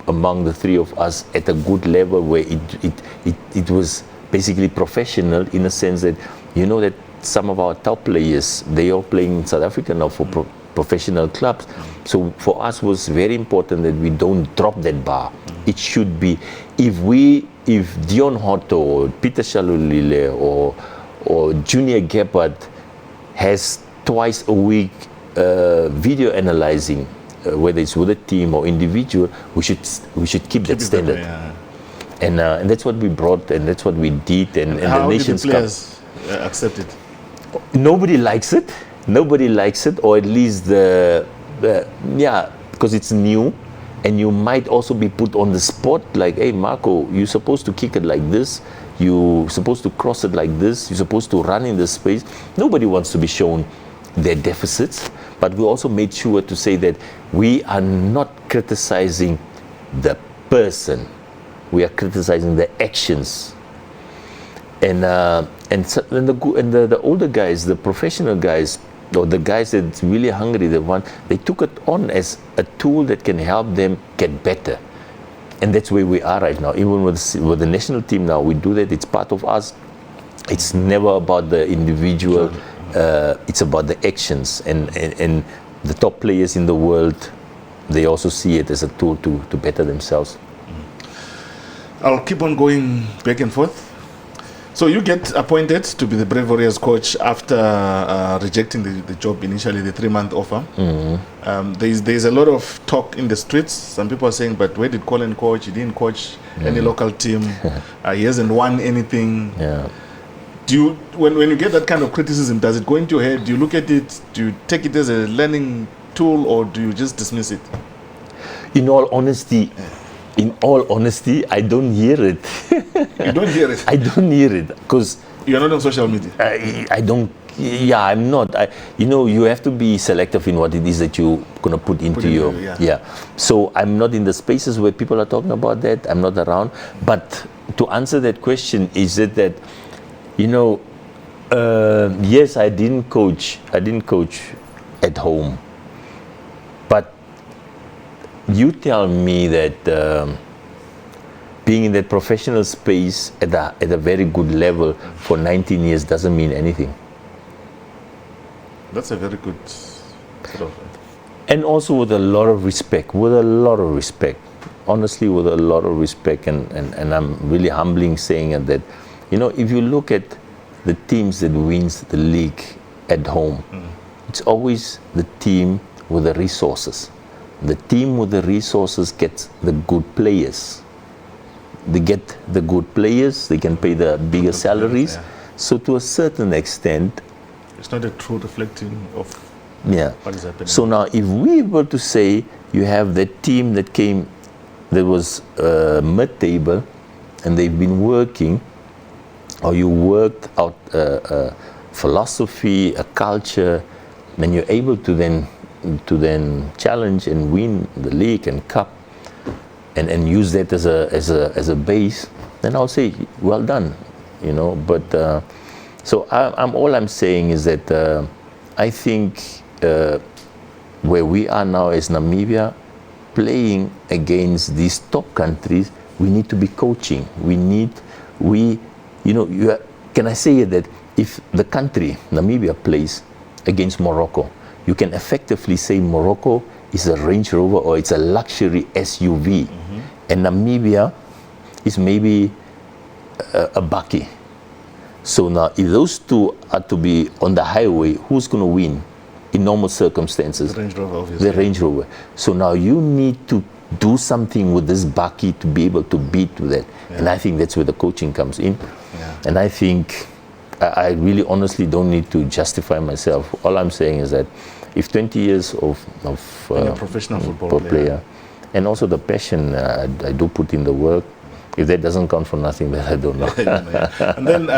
[SPEAKER 2] among the three of us at a good level where it was basically professional, in a sense that that some of our top players, they are playing in South Africa now for professional clubs. So for us was very important that we don't drop that bar. It should be, if Dion Hotto or Peter Shalulile or Junior Gebhardt has twice a week video analyzing, whether it's with a team or individual, we should keep that standard. And that's what we brought, and that's what we did, and
[SPEAKER 1] how
[SPEAKER 2] the Nations
[SPEAKER 1] did the players accept it?
[SPEAKER 2] Nobody likes it, or at least because it's new, and you might also be put on the spot, like, hey, Marco, you're supposed to kick it like this, you're supposed to cross it like this, you're supposed to run in this space. Nobody wants to be shown their deficits, but we also made sure to say that we are not criticizing the person, we are criticizing the actions. And the older guys, the professional guys, or the guys that's really hungry, they took it on as a tool that can help them get better. And that's where we are right now. Even with the national team now, we do that. It's part of us. It's never about the individual. It's about the actions. And the top players in the world, they also see it as a tool to better themselves.
[SPEAKER 1] I'll keep on going back and forth. So you get appointed to be the Brave Warriors coach after rejecting the job initially, the 3-month offer. There's a lot of talk in the streets. Some people are saying, but where did Collin coach? He didn't coach any local team. He hasn't won anything.
[SPEAKER 2] Yeah.
[SPEAKER 1] Do you, when you get that kind of criticism, does it go into your head? Do you look at it? Do you take it as a learning tool, or do you just dismiss it?
[SPEAKER 2] In all honesty, I don't hear it.
[SPEAKER 1] You don't hear it?
[SPEAKER 2] I don't hear it because
[SPEAKER 1] you're not on social media.
[SPEAKER 2] I don't. Yeah, I'm not. You have to be selective in what it is that you're gonna put into your. Yeah. So I'm not in the spaces where people are talking about that. I'm not around. But to answer that question, is it that, yes, I didn't coach at home, but you tell me that being in that professional space at a very good level for 19 years doesn't mean anything.
[SPEAKER 1] That's a very good sort of.
[SPEAKER 2] And also with a lot of respect, honestly, with a lot of respect, and I'm really humbling saying that, if you look at the teams that wins the league at home, it's always the team with the resources. The team with the resources gets the good players. They get the good players, they can pay the bigger salaries. So to a certain extent,
[SPEAKER 1] it's not a true reflecting of what is happening.
[SPEAKER 2] So now if we were to say you have that team that was mid-table and they've been working, or you worked out a philosophy, a culture, then you're able to then challenge and win the league and cup, and use that as a base, then I'll say well done, But so all I'm saying is that I think where we are now as Namibia, playing against these top countries, we need to be coaching. Can I say that if the country Namibia plays against Morocco, you can effectively say Morocco is a Range Rover or it's a luxury SUV. And Namibia is maybe a bakkie. So now, if those two are to be on the highway, who's going to win in normal circumstances?
[SPEAKER 1] The Range Rover, obviously.
[SPEAKER 2] The Range Rover. So now you need to do something with this bakkie to be able to beat that. Yeah. And I think that's where the coaching comes in. Yeah. And I think I really honestly don't need to justify myself. All I'm saying is that if 20 years of
[SPEAKER 1] a professional football player,
[SPEAKER 2] and also the passion I do put in the work, if that doesn't count for nothing, then I don't know.
[SPEAKER 1] And then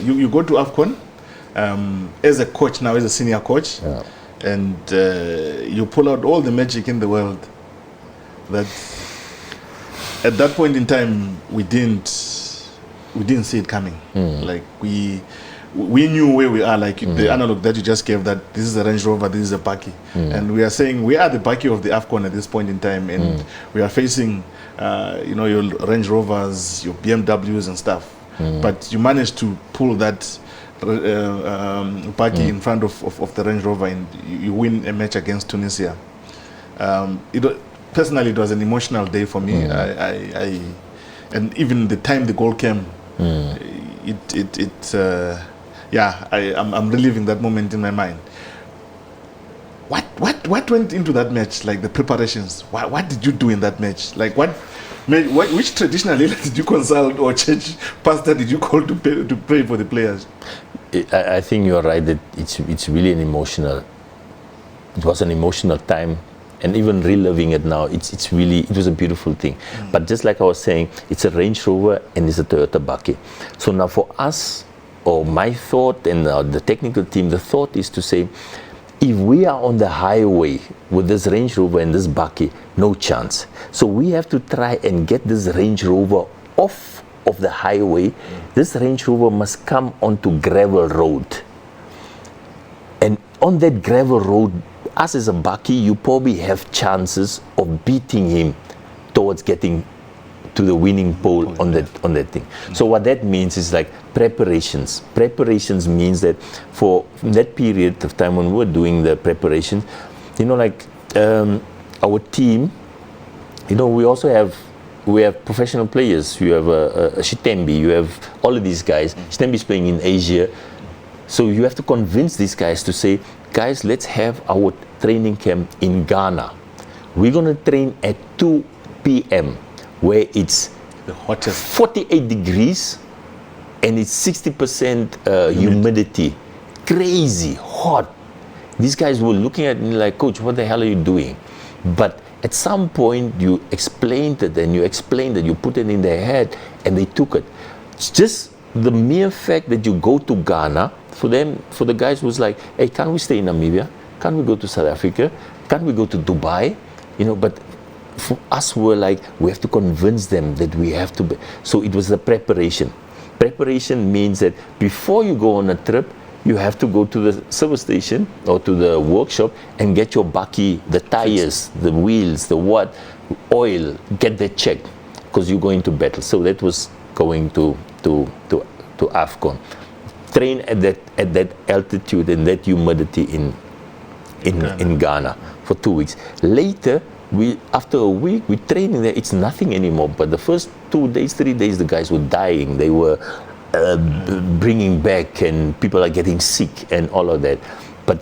[SPEAKER 1] you go to AFCON as a coach now, as a senior coach, and you pull out all the magic in the world. That at that point in time we didn't see it coming. Like we knew where we are. Like the analog that you just gave, that this is a Range Rover, this is a bakkie, and we are saying we are the bakkie of the AFCON at this point in time, and we are facing your Range Rovers, your BMWs and stuff. But you managed to pull that bakkie in front of the Range Rover, and you win a match against Tunisia. Personally, it was an emotional day for me. And even the time the goal came, I'm reliving that moment in my mind. What went into that match? Like the preparations. What did you do in that match? Like which traditional leader did you consult or church pastor did you call to pray for the players?
[SPEAKER 2] I think you're right that it's really an emotional. It was an emotional time. And even reliving it now, it was a beautiful thing. But just like I was saying, it's a Range Rover and it's a Toyota bakkie. So now for us, or my thought and the technical team, the thought is to say, if we are on the highway with this Range Rover and this bakkie, no chance. So we have to try and get this Range Rover off of the highway. This Range Rover must come onto gravel road. And on that gravel road, us as a bakkie, you probably have chances of beating him towards getting to the winning pole on that thing. So what that means is like preparations. Preparations means that for that period of time when we're doing the preparations, our team, we also have professional players. You have a Shitembi, you have all of these guys. Shitembi is playing in Asia. So you have to convince these guys to say, guys, let's have our training camp in Ghana. We're going to train at 2 p.m. where it's
[SPEAKER 1] the hottest
[SPEAKER 2] 48 degrees and it's 60% humidity. Crazy hot. These guys were looking at me like, coach, what the hell are you doing? But at some point you explained it and you put it in their head and they took it. It's just the mere fact that you go to Ghana, for the guys was like, hey, can't we stay in Namibia? Can't we go to South Africa? Can't we go to Dubai? But for us, we're like, we have to convince them that we have to be. So it was the preparation. Preparation means that before you go on a trip, you have to go to the service station or to the workshop and get your bakkie, the tires, the wheels, the oil, get that checked because you're going to battle. So that was going to AFCON. Train at that altitude and that humidity in Ghana for 2 weeks. Later, after a week, we training there. It's nothing anymore. But the first 2 days, 3 days, the guys were dying. They were bringing back, and people are getting sick and all of that. But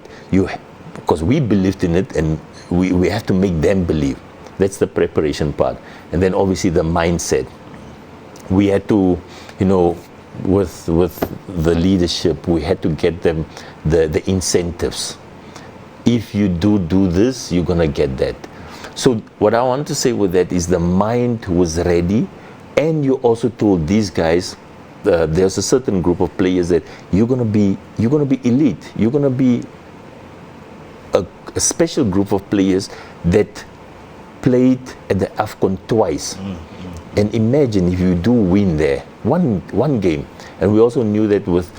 [SPEAKER 2] because we believed in it, and we have to make them believe. That's the preparation part. And then obviously the mindset. We had to, with the leadership, we had to get them the incentives. If you do this, you're gonna get that. So what I want to say with that is the mind was ready, and you also told these guys there's a certain group of players that you're gonna be elite. You're gonna be a special group of players that played at the AFCON twice. And imagine if you do win there, one game. And we also knew that with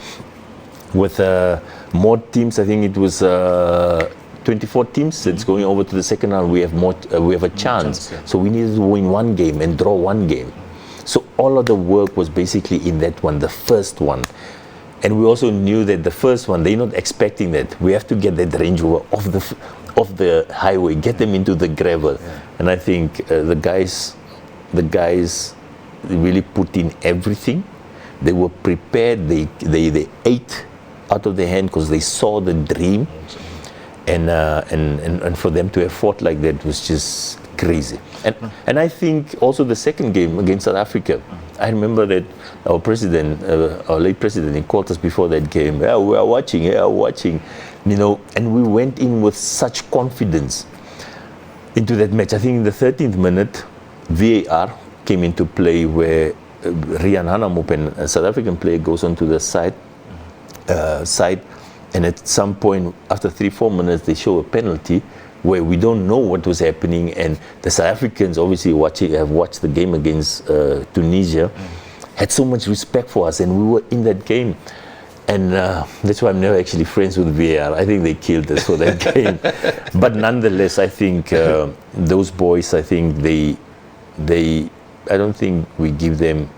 [SPEAKER 2] more teams, I think it was 24 teams that's going over to the second round, we have a chance. Yeah. So we needed to win one game and draw one game. So all of the work was basically in that one, the first one. And we also knew that the first one, they're not expecting that. We have to get that Range Rover off the highway, get them into the gravel. And I think the guys really put in everything. They were prepared. They ate out of their hand because they saw the dream. And for them to have fought like that was just crazy. And I think also the second game against South Africa, I remember that our president, our late president, he called us before that game. Yeah, we are watching, you know, and we went in with such confidence into that match. I think in the 13th minute, VAR came into play where Rian Hanamop, a South African player, goes onto the side, and at some point, after 3-4 minutes, they show a penalty where we don't know what was happening, and the South Africans obviously have watched the game against Tunisia, had so much respect for us, and we were in that game. And that's why I'm never actually friends with VAR. I think they killed us for that game. But nonetheless, I think those boys, I think I don't think we give them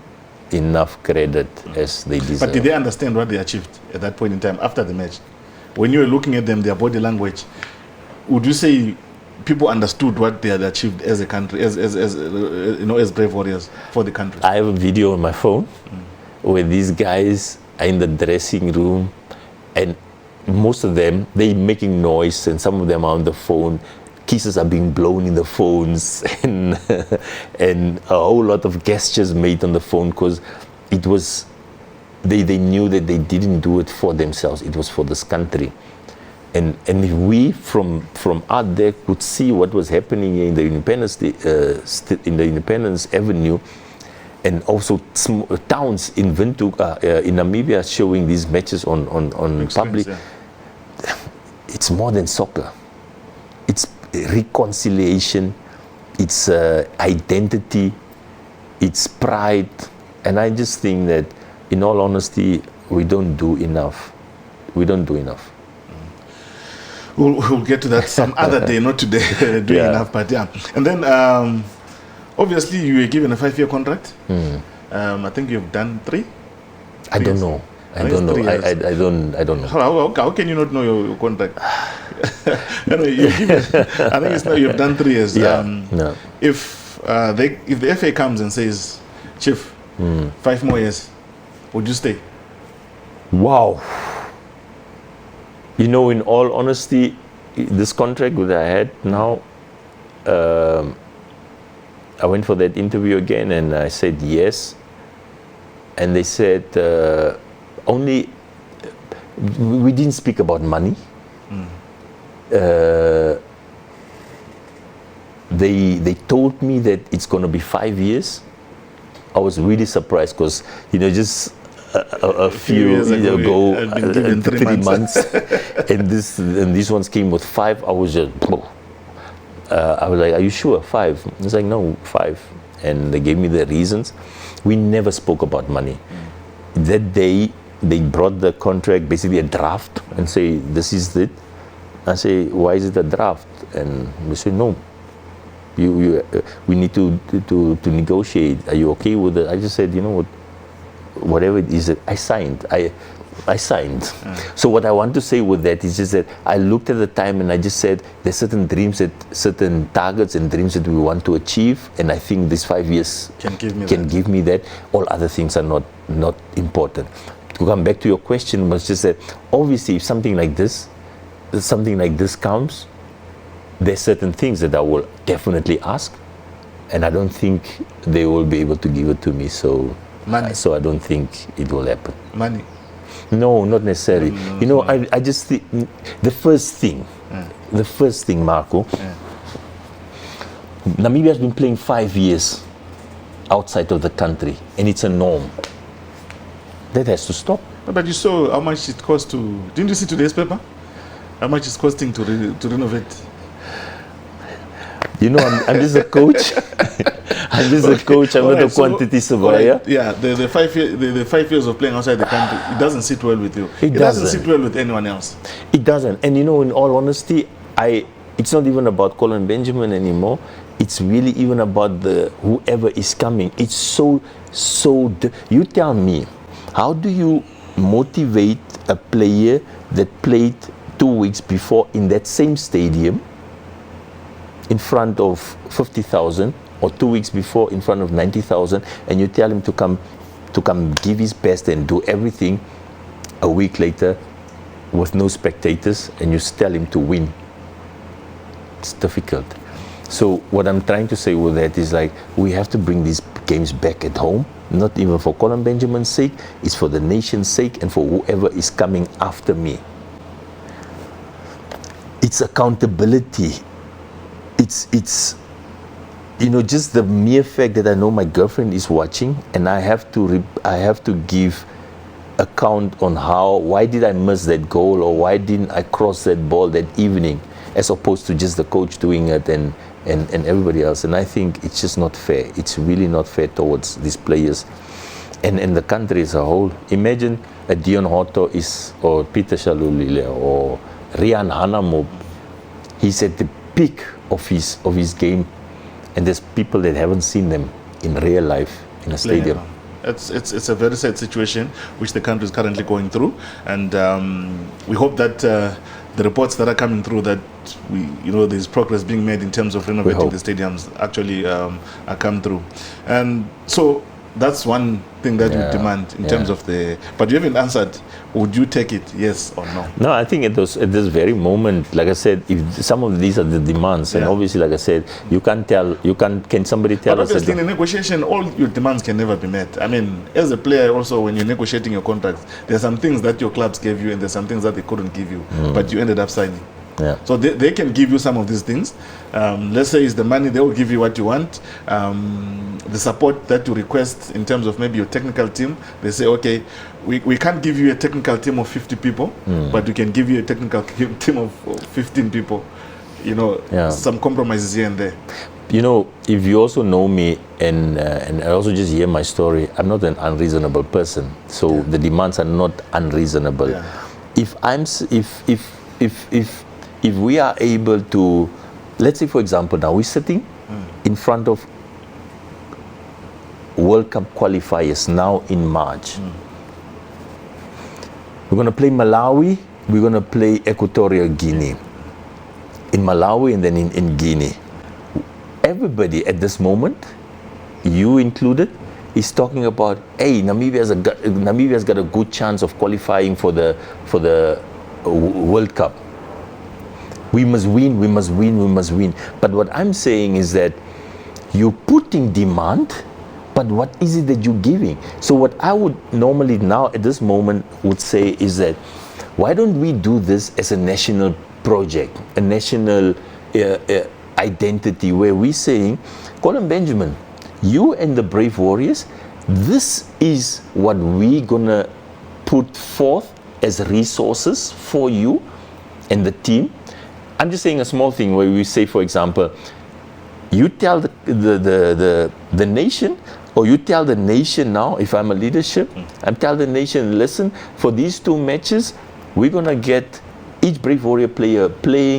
[SPEAKER 2] enough credit as they deserve.
[SPEAKER 1] But did they understand what they achieved at that point in time after the match? When you were looking at them, their body language, would you say people understood what they had achieved as a country, as you know, as brave warriors for the country?
[SPEAKER 2] I have a video on my phone where these guys are in the dressing room, and most of them, they're making noise, and some of them are on the phone. Kisses are being blown in the phones, and a whole lot of gestures made on the phone, because it was, they knew that they didn't do it for themselves, it was for this country. And if we from out there could see what was happening in the Independence in the Independence Avenue, and also towns in Windhoek, in Namibia, showing these matches on public, it's more than soccer. It's reconciliation, it's identity, it's pride, and I just think that, in all honesty, we don't do enough. We don't do enough.
[SPEAKER 1] We'll get to that some other day, not today, doing enough, but yeah. And then, obviously, you were given a 5-year contract. I think you've done 3?
[SPEAKER 2] I don't know. I don't know.
[SPEAKER 1] How can you not know your contract? Anyway, I think it's now you've done 3 years. If the FA comes and says, Chief, 5 more years, would you stay?
[SPEAKER 2] Wow. You know, in all honesty, this contract that I had now, I went for that interview again, and I said yes. And they said, only, we didn't speak about money. They told me that it's going to be 5 years. I was really surprised, because, you know, just a few years ago, 3 months, and these ones came with 5. I was just, I was like, are you sure? 5? It's like, no, 5. And they gave me the reasons. We never spoke about money. That day, they brought the contract, basically a draft, and say, this is it. I say, why is it a draft? And they say, no, we need to negotiate. Are you okay with it? I just said, you know what, whatever it is, I signed. I signed. So what I want to say with that is just that I looked at the time and I just said, there's certain dreams, certain targets and dreams that we want to achieve, and I think this 5 years can give me that. All other things are not important. To come back to your question, was just that obviously if something like this comes, there's certain things that I will definitely ask, and I don't think they will be able to give it to me. So I don't think it will happen.
[SPEAKER 1] Money?
[SPEAKER 2] No, not necessarily. No, you know, I just think the first thing, Marco, Namibia has been playing 5 years outside of the country, and it's a norm. That has to stop.
[SPEAKER 1] But you saw how much it cost to, didn't you see today's paper? How much it's costing to renovate?
[SPEAKER 2] You know, I'm just a coach. I'm just a coach. I'm not a quantity surveyor.
[SPEAKER 1] Yeah, the 5 years of playing outside the country, it doesn't sit well with you. It doesn't sit well with anyone else.
[SPEAKER 2] It doesn't. And you know, in all honesty, it's not even about Collin Benjamin anymore. It's really even about whoever is coming. It's so. You tell me, how do you motivate a player that played 2 weeks before in that same stadium in front of 50,000, or 2 weeks before in front of 90,000, and you tell him to come give his best and do everything, a week later with no spectators, and you tell him to win. It's difficult. So what I'm trying to say with that is, like, we have to bring these games back at home, not even for Collin Benjamin's sake, it's for the nation's sake and for whoever is coming after me. It's accountability. It's you know, just the mere fact that I know my girlfriend is watching, and I have to give account on why did I miss that goal, or why didn't I cross that ball that evening, as opposed to just the coach doing it and everybody else. And I think it's just not fair. It's really not fair towards these players and the country as a whole. Imagine a Dion Hotto or Peter Shalulile or Rian Hanamob. He's at the peak of his game, and there's people that haven't seen them in real life in a stadium.
[SPEAKER 1] It's a very sad situation which the country is currently going through, and we hope that the reports that are coming through, that there's progress being made in terms of renovating the stadiums, actually come through. And so that's one thing that you demand in terms of but you haven't answered, would you take it, yes or no?
[SPEAKER 2] No, I think at this very moment, like I said, if some of these are the demands, and obviously, like I said, can somebody tell us?
[SPEAKER 1] But obviously in a negotiation, all your demands can never be met. I mean, as a player also, when you're negotiating your contracts, there's some things that your clubs gave you and there's some things that they couldn't give you, but you ended up signing.
[SPEAKER 2] Yeah.
[SPEAKER 1] So they can give you some of these things. Let's say it's the money, they will give you what you want. The support that you request in terms of maybe your technical team, they say, okay, we can't give you a technical team of 50 people, but we can give you a technical team of 15 people. Some compromises here and there.
[SPEAKER 2] If you also know me and I also just hear my story, I'm not an unreasonable person. So the demands are not unreasonable. Yeah. If we are able to, let's say for example, now we're sitting in front of World Cup qualifiers now in March. We're going to play Malawi, we're going to play Equatorial Guinea. In Malawi and then in Guinea. Everybody at this moment, you included, is talking about, hey, Namibia's got a good chance of qualifying for the World Cup. We must win, we must win, we must win. But what I'm saying is that you're putting demand, but what is it that you're giving? So what I would normally now at this moment would say is that, why don't we do this as a national project, a national identity, where we're saying, Collin Benjamin, you and the Brave Warriors, this is what we're gonna put forth as resources for you and the team. I'm just saying a small thing where we say, for example, you tell the nation, or you tell the nation now, if I'm a leadership, I tell the nation, listen, for these 2 matches, we're going to get each Brave Warrior player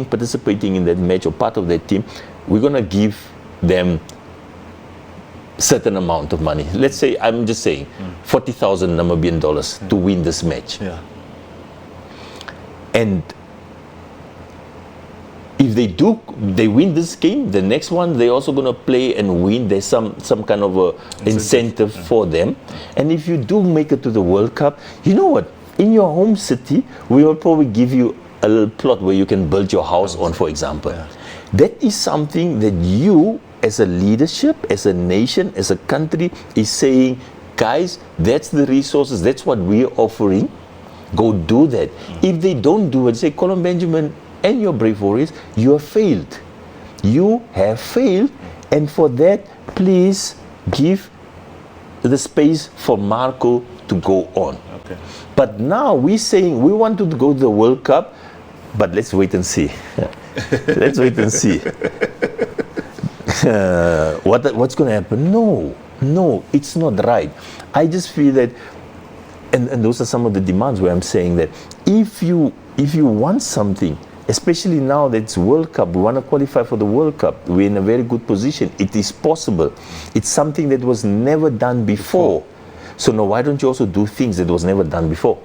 [SPEAKER 2] participating in that match or part of that team, we're going to give them certain amount of money. Let's say, I'm just saying, 40,000 Namibian dollars to win this match.
[SPEAKER 1] Yeah.
[SPEAKER 2] And if they win this game, the next one they're also going to play and win. There's some kind of a incentive for them. And if you do make it to the World Cup, you know what? In your home city, we will probably give you a little plot where you can build your house on, for example. Yeah. That is something that you, as a leadership, as a nation, as a country, is saying, guys, that's the resources, that's what we're offering. Go do that. If they don't do it, say, Collin Benjamin and your Brave Warriors, you have failed. You have failed, and for that, please give the space for Marco to go on.
[SPEAKER 1] Okay.
[SPEAKER 2] But now we're saying we want to go to the World Cup, but let's wait and see. Let's wait and see. What's going to happen? No, it's not right. I just feel that, and those are some of the demands where I'm saying that if you want something, especially now that it's World Cup, we want to qualify for the World Cup, we're in a very good position. It is possible. It's something that was never done before. So now why don't you also do things that was never done before?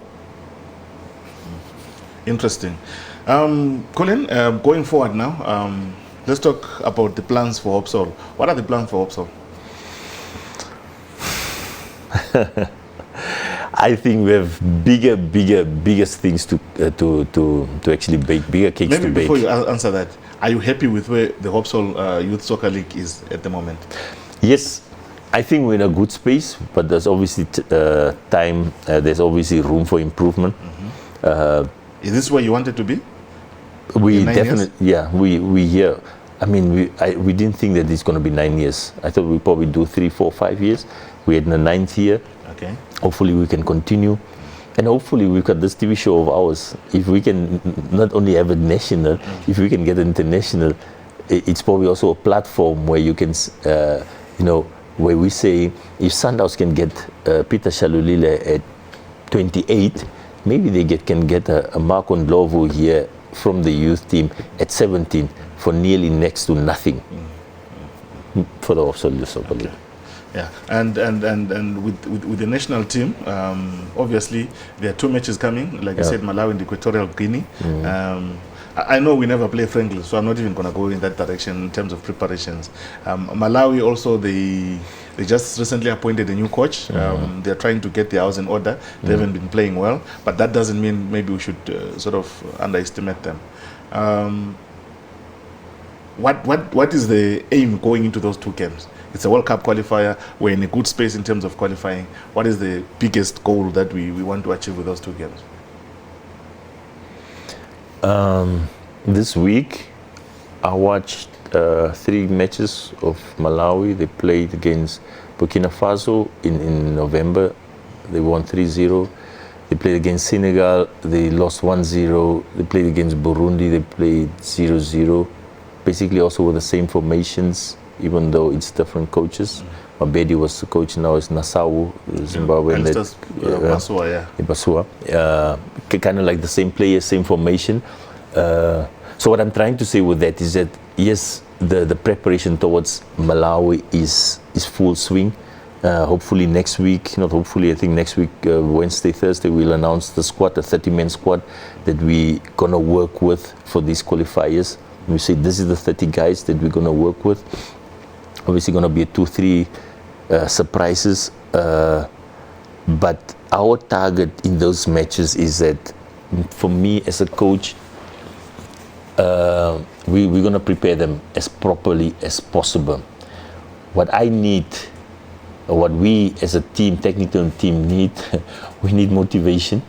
[SPEAKER 1] Interesting. Collin, going forward now, let's talk about the plans for HopSol. What are the plans for HopSol?
[SPEAKER 2] I think we have biggest things to actually bake, bigger cakes
[SPEAKER 1] Maybe
[SPEAKER 2] to bake.
[SPEAKER 1] before you answer that, are you happy with where the HopSol Youth Soccer League is at the moment?
[SPEAKER 2] Yes, I think we're in a good space, but there's obviously time. There's obviously room for improvement.
[SPEAKER 1] Is this where you wanted to be?
[SPEAKER 2] We definitely, yeah, we here. I mean, we didn't think that it's going to be 9 years. I thought we'd probably do 3, 4, 5 years. We're in the 9th year.
[SPEAKER 1] Okay.
[SPEAKER 2] Hopefully we can continue. And hopefully we've got this TV show of ours. If we can not only have a national, if we can get an international, it's probably also a platform where you can, where we say, if Sundowns can get Peter Shalulile at 28, maybe they can get a Marco Ndlovu here from the youth team at 17 for nearly next to nothing for the HopSol Soccer League.
[SPEAKER 1] Yeah, and with the national team, obviously there are 2 matches coming. Like you said, Malawi and Equatorial Guinea. I know we never play friendly, so I'm not even going to go in that direction in terms of preparations. Malawi also, they just recently appointed a new coach. They're trying to get their house in order. They haven't been playing well, but that doesn't mean maybe we should sort of underestimate them. What is the aim going into those 2 games? It's a World Cup qualifier. We're in a good space in terms of qualifying. What is the biggest goal that we want to achieve with those 2 games?
[SPEAKER 2] This week, I watched 3 matches of Malawi. They played against Burkina Faso in November. They won 3-0. They played against Senegal. They lost 1-0. They played against Burundi. They played 0-0. Basically also with the same formations, even though it's different coaches. Mabedi was the coach, now it's Nassau, Zimbabwe. Basua. Kind of like the same players, same formation. So what I'm trying to say with that is that, yes, the preparation towards Malawi is full swing. Hopefully next week, not hopefully, I think next week, Wednesday, Thursday, we'll announce the squad, a 30-man squad that we're going to work with for these qualifiers. We say this is the 30 guys that we're going to work with. Obviously going to be 2-3 surprises, but our target in those matches is that, for me as a coach, we're going to prepare them as properly as possible. What I need, or what we as a team, technical team need, we need motivation.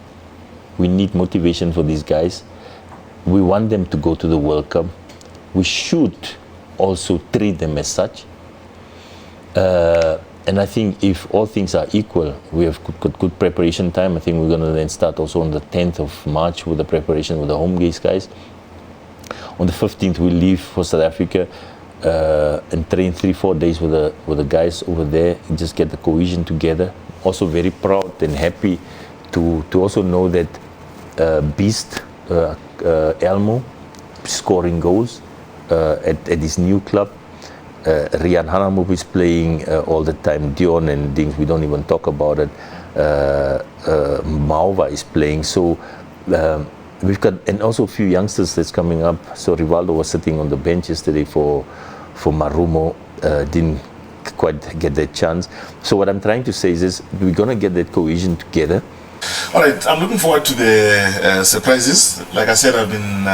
[SPEAKER 2] We need motivation for these guys. We want them to go to the World Cup. We should also treat them as such. And I think if all things are equal, we have good preparation time. I think we're going to then start also on the 10th of March with the preparation with the home guys. On the 15th, we leave for South Africa and train 3-4 days with the guys over there and just get the cohesion together. Also very proud and happy to also know that Beast, Elmo, scoring goals at his new club. Rian Hanamub is playing all the time. Dion and things, we don't even talk about it. Mauva is playing. So we've got, and also a few youngsters that's coming up. So Rivaldo was sitting on the bench yesterday for Marumo. Didn't quite get that chance. So what I'm trying to say is we're going to get that cohesion together.
[SPEAKER 1] All right, I'm looking forward to the surprises. Like I said, I've been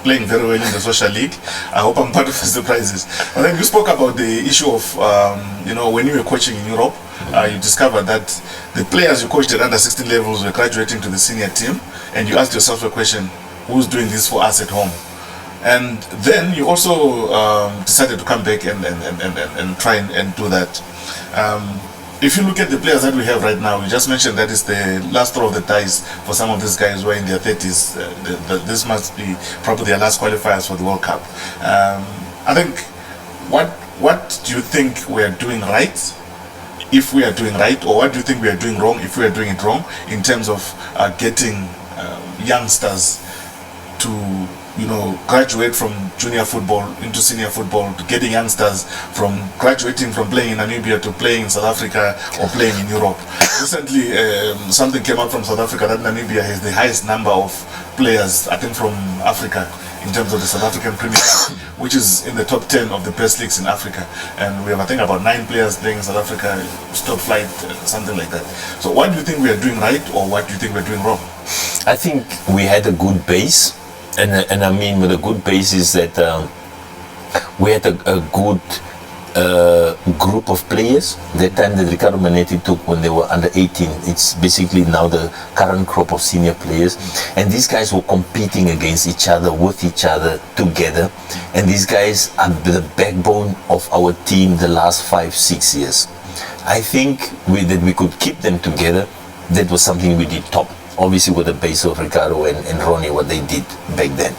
[SPEAKER 1] playing very well in the social league. I hope I'm part of the surprises. And then you spoke about the issue of, when you were coaching in Europe, you discovered that the players you coached at under 16 levels were graduating to the senior team, and you asked yourself a question, who's doing this for us at home? And then you also decided to come back and try and do that. If you look at the players that we have right now, you just mentioned that is the last throw of the dice for some of these guys who are in their 30s. This must be probably their last qualifiers for the World Cup. I think, what do you think we are doing right, if we are doing right, or what do you think we are doing wrong if we are doing it wrong, in terms of getting youngsters to graduate from junior football into senior football, to getting youngsters from graduating from playing in Namibia to playing in South Africa or playing in Europe. Recently, something came out from South Africa that Namibia has the highest number of players, I think, from Africa in terms of the South African Premier League, which is in the top 10 of the best leagues in Africa. And we have, I think, about 9 players playing in South Africa, top flight, something like that. So what do you think we are doing right, or what do you think we're doing wrong?
[SPEAKER 2] I think we had a good base, and I mean with a good base is that we had a good group of players. That time that Ricardo Manetti took when they were under 18, it's basically now the current crop of senior players, and these guys were competing against each other, with each other, together, and these guys are the backbone of our team the last 5-6 years. I think that we could keep them together. That was something we did top, obviously with the base of Ricardo and Ronnie, what they did back then.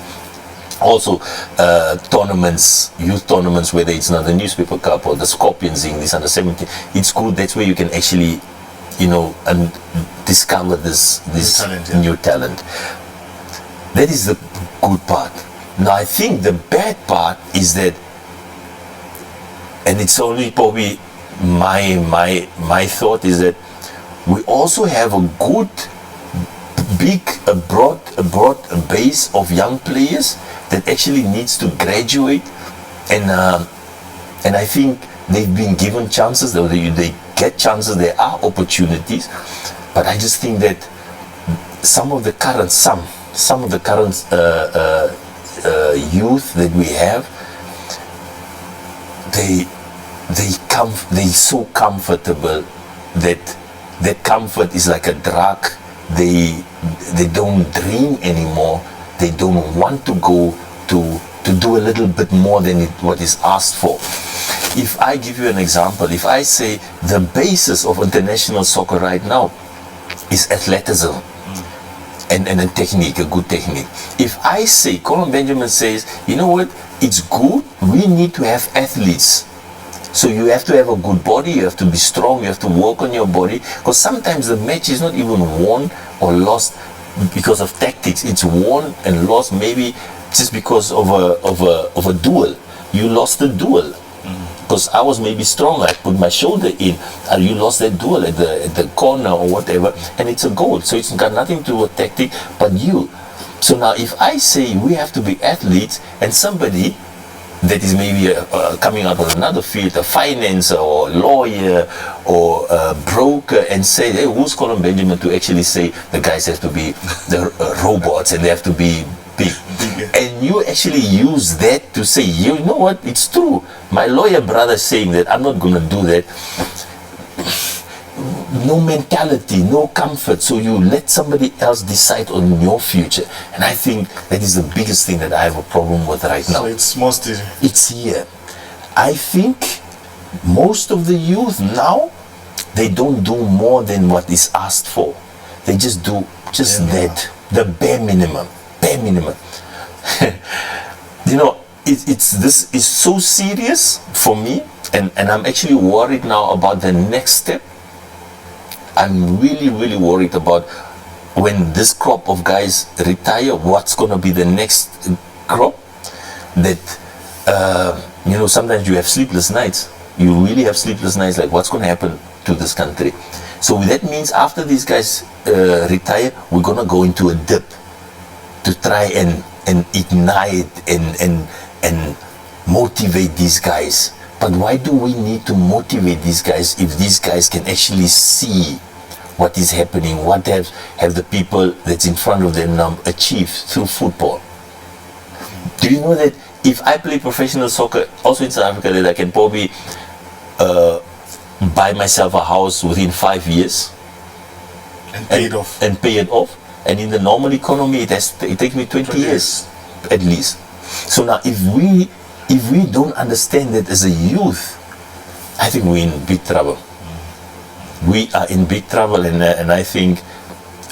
[SPEAKER 2] Also, tournaments, youth tournaments, whether it's not the Newspaper Cup or the Scorpions in this under 17, it's good. That's where you can actually, and discover this new talent. That is the good part. Now, I think the bad part is that, and it's only probably my thought, is that we also have a good, big, a broad base of young players that actually needs to graduate, and I think they've been given chances. They get chances. There are opportunities, but I just think that some of the current youth that we have, they're so comfortable that comfort is like a drug. They don't dream anymore. They don't want to go to do a little bit more than what is asked for. If I give you an example, if I say the basis of international soccer right now is athleticism and a technique, a good technique. If I say, Collin Benjamin says, you know what, it's good, we need to have athletes. So you have to have a good body, you have to be strong, you have to work on your body, because sometimes the match is not even won or lost because of tactics. It's won and lost maybe just because of a duel. You lost the duel because I was maybe stronger. I put my shoulder in, and you lost that duel at the corner or whatever, and it's a goal. So it's got nothing to do with tactic, but you. So now if I say we have to be athletes, and somebody that is maybe coming out of another field, a financer or lawyer or a broker, and say, hey, who's Collin Benjamin to actually say the guys have to be the robots and they have to be big? And you actually use that to say, you know what, it's true. My lawyer brother saying that, I'm not going to do that. No mentality, no comfort, so you let somebody else decide on your future. And I think that is the biggest thing that I have a problem with right now.
[SPEAKER 1] So it's mostly...
[SPEAKER 2] It's here. I think most of the youth now, they don't do more than what is asked for. They just do that, the bare minimum. This is so serious for me, and I'm actually worried now about the next step. I'm really, really worried about when this crop of guys retire, what's going to be the next crop. That, sometimes you have sleepless nights. You really have sleepless nights, like what's going to happen to this country. So that means after these guys retire, we're going to go into a dip to try and ignite and motivate these guys. But why do we need to motivate these guys if these guys can actually see what is happening, what have the people that's in front of them now achieved through football? Do you know that if I play professional soccer, also in South Africa, that I can probably buy myself a house within 5 years
[SPEAKER 1] and pay it off?
[SPEAKER 2] And in the normal economy, it takes me 20 years at least. So now if we don't understand that as a youth, I think we're in big trouble. We are in big trouble, and I think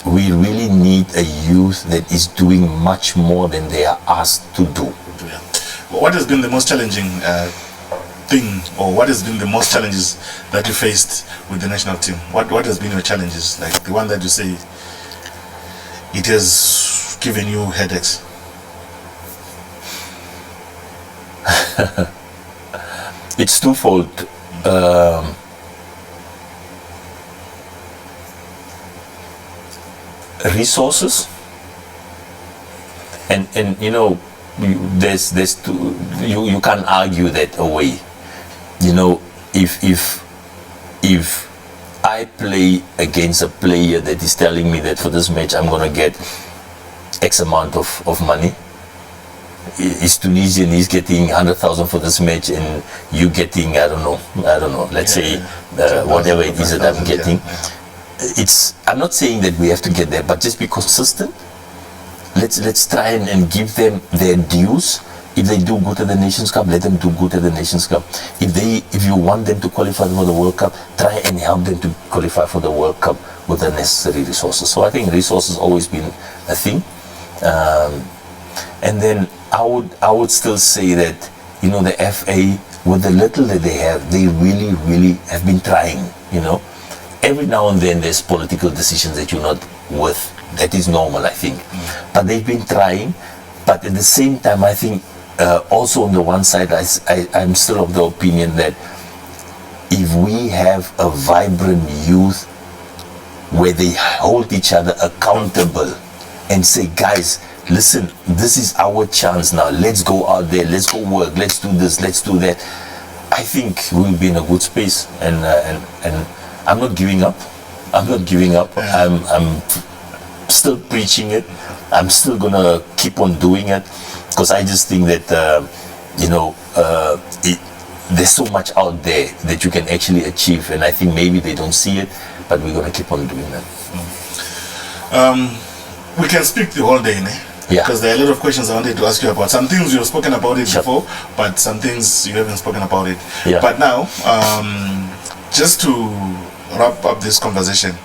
[SPEAKER 2] we really need a youth that is doing much more than they are asked to do.
[SPEAKER 1] Yeah. What has been the most challenging thing, or what has been the most challenges that you faced with the national team? What has been your challenges? Like the one that you say it has given you headaches?
[SPEAKER 2] It's twofold. Resources, and you know, there's two, you can't argue that away. You know, if I play against a player that is telling me that for this match I'm gonna get X amount of money, is Tunisian, he's getting 100,000 for this match, and you getting I don't know, let's say whatever it is that I'm getting. I'm not saying that we have to get there, but just be consistent. Let's try and give them their dues. If they do good at the Nations Cup, let them do good at the Nations Cup. If you want them to qualify for the World Cup, try and help them to qualify for the World Cup with the necessary resources. So I think resources always been a thing. And then I would still say that, you know, the FA, with the little that they have, they really have been trying. You know, every now and then there's political decisions that you're not with. That is normal, I think. But they've been trying. But at the same time, I think also on the one side, I'm still of the opinion that if we have a vibrant youth where they hold each other accountable and say, guys, listen, this is our chance now. Let's go out there. Let's go work. Let's do this. Let's do that. I think we'll be in a good space. And I'm not giving up. I'm not giving up. I'm still preaching it. I'm still gonna keep on doing it, because I just think that you know, there's so much out there that you can actually achieve, and I think maybe they don't see it, but we're gonna keep on doing that.
[SPEAKER 1] We can speak the whole day,
[SPEAKER 2] yeah,
[SPEAKER 1] because there are a lot of questions I wanted to ask you about. Some things you've spoken about it before, but some things you haven't spoken about it.
[SPEAKER 2] Yeah.
[SPEAKER 1] But now, just to wrap up this conversation,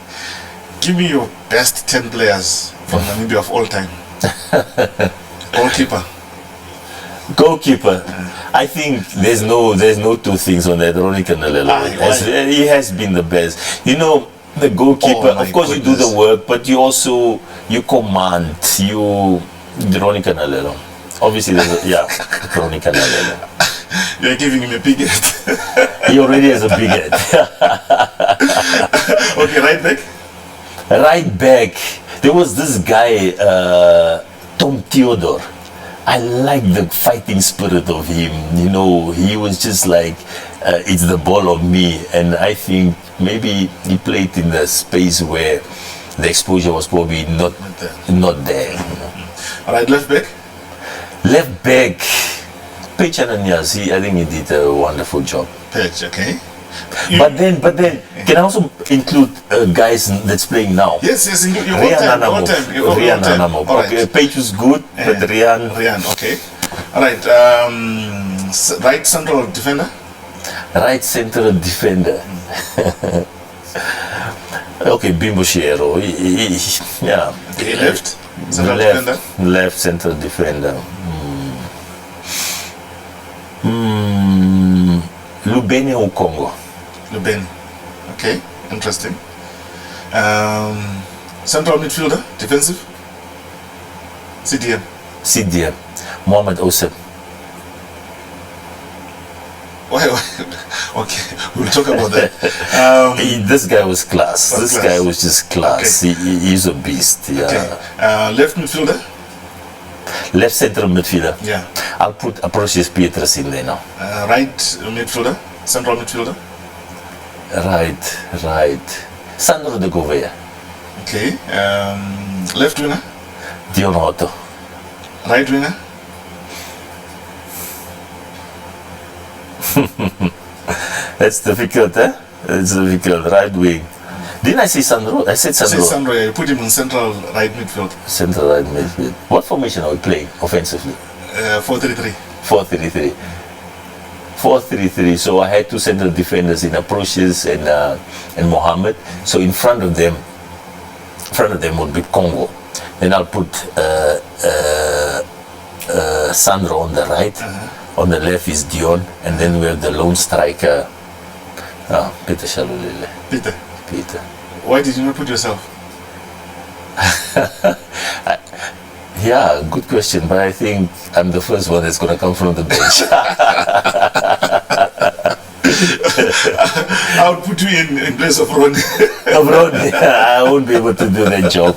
[SPEAKER 1] give me your best 10 players from Namibia of all time.
[SPEAKER 2] Goalkeeper. I think there's no two things on that. Ronnie Canalelo. He has been the best. You know, the goalkeeper, of course, you do the work, but you also, you command, Ronnie Canalelo. Obviously, Ronnie Canalelo.
[SPEAKER 1] You're giving him a big head.
[SPEAKER 2] He already has a big head.
[SPEAKER 1] Okay, right back?
[SPEAKER 2] Right back, there was this guy, Tom Theodore. I like the fighting spirit of him. You know, he was just like, it's the ball of me. And I think maybe he played in the space where the exposure was probably not there. You know.
[SPEAKER 1] All right, left back?
[SPEAKER 2] Left back, Page Ananias, I think he did a wonderful job.
[SPEAKER 1] Page, okay.
[SPEAKER 2] But then, can I also include guys that's playing now?
[SPEAKER 1] Yes, your
[SPEAKER 2] Rian
[SPEAKER 1] all time. All right.
[SPEAKER 2] Okay, Page was good, but Rian,
[SPEAKER 1] okay. All right, right central defender?
[SPEAKER 2] Right central defender. Okay, Bimbo Shiero. Yeah.
[SPEAKER 1] Okay, left central defender?
[SPEAKER 2] Left central defender. Lubeni or Congo?
[SPEAKER 1] Lubeni. Okay, interesting. Central midfielder, defensive? CDM.
[SPEAKER 2] Mohamed Osep.
[SPEAKER 1] Why? Okay, we'll talk about that.
[SPEAKER 2] This guy was class. Guy was just class.
[SPEAKER 1] Okay.
[SPEAKER 2] He's a beast. Yeah.
[SPEAKER 1] Okay. Left midfielder?
[SPEAKER 2] Left central midfielder.
[SPEAKER 1] Yeah.
[SPEAKER 2] I'll put Aprocius Pietrus in there now.
[SPEAKER 1] Right midfielder? Central midfielder?
[SPEAKER 2] Right. Sandro de Gouveia.
[SPEAKER 1] Okay. Left winger?
[SPEAKER 2] Dion Otto.
[SPEAKER 1] Right winger?
[SPEAKER 2] That's difficult, eh? It's difficult. Right wing. Didn't I say Sandro? I said Sandro.
[SPEAKER 1] I said Sandro, yeah. You put him in central right midfield.
[SPEAKER 2] Central right midfield. What formation are we playing offensively?
[SPEAKER 1] 4-3-3.
[SPEAKER 2] 4-3-3. 4-3-3. So I had two central defenders in Aprocius and Mohammed. So in front of them would be Congo. Then I'll put Sandro on the right. On the left is Dion, and then we have the lone striker, Peter Shalulile.
[SPEAKER 1] Peter. Why did you not put yourself?
[SPEAKER 2] Yeah, good question, but I think I'm the first one that's going to come from the bench.
[SPEAKER 1] I would put you in place of Ron.
[SPEAKER 2] I won't be able to do that job.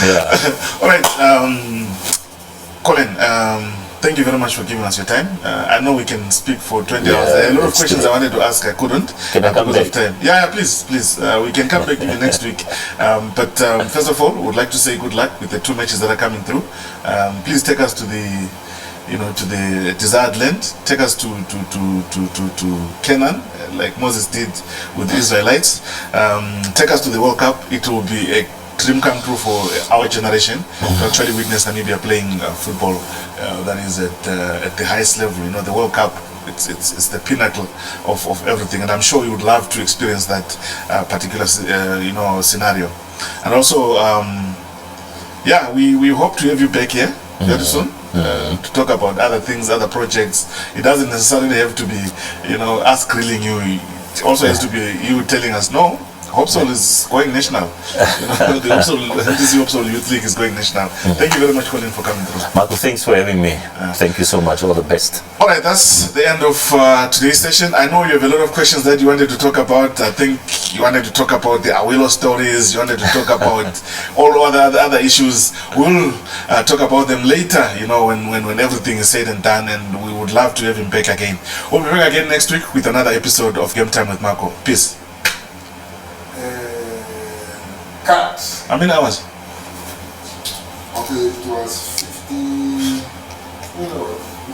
[SPEAKER 2] Yeah.
[SPEAKER 1] All right, Collin, thank you very much for giving us your time. I know we can speak for 20 hours. There are a lot of questions I wanted to ask, I couldn't.
[SPEAKER 2] Can I come
[SPEAKER 1] because
[SPEAKER 2] back?
[SPEAKER 1] of time. Yeah, please. We can come back even next week. But first of all, we would like to say good luck with the 2 matches that are coming through. Please take us to the desired land. Take us to Canaan, like Moses did with the Israelites. Take us to the World Cup. It will be a dream come true for our generation to actually witness Namibia playing football that is at the highest level. The World Cup, it's the pinnacle of everything, and I'm sure you would love to experience that particular scenario. And also, we hope to have you back here very soon. To talk about other things, other projects. It doesn't necessarily have to be, us grilling you. It also has to be you telling us, no, HopSol is going national. The MTC HopSol Youth League is going national. Thank you very much, Collin, for coming through.
[SPEAKER 2] Marco, thanks for having me. Thank you so much. All the best.
[SPEAKER 1] All right, that's the end of today's session. I know you have a lot of questions that you wanted to talk about. I think you wanted to talk about the Awilo stories. You wanted to talk about all other issues. We'll talk about them later, when everything is said and done, and we would love to have him back again. We'll be back again next week with another episode of Game Time with Marco. Peace.
[SPEAKER 3] Cut.
[SPEAKER 1] How many hours?
[SPEAKER 3] Okay, it was 50,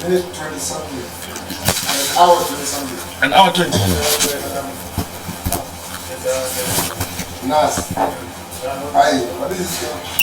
[SPEAKER 3] minute 20 something. An hour 20 something.
[SPEAKER 1] An hour 20.
[SPEAKER 3] Nas. Aye, what is this?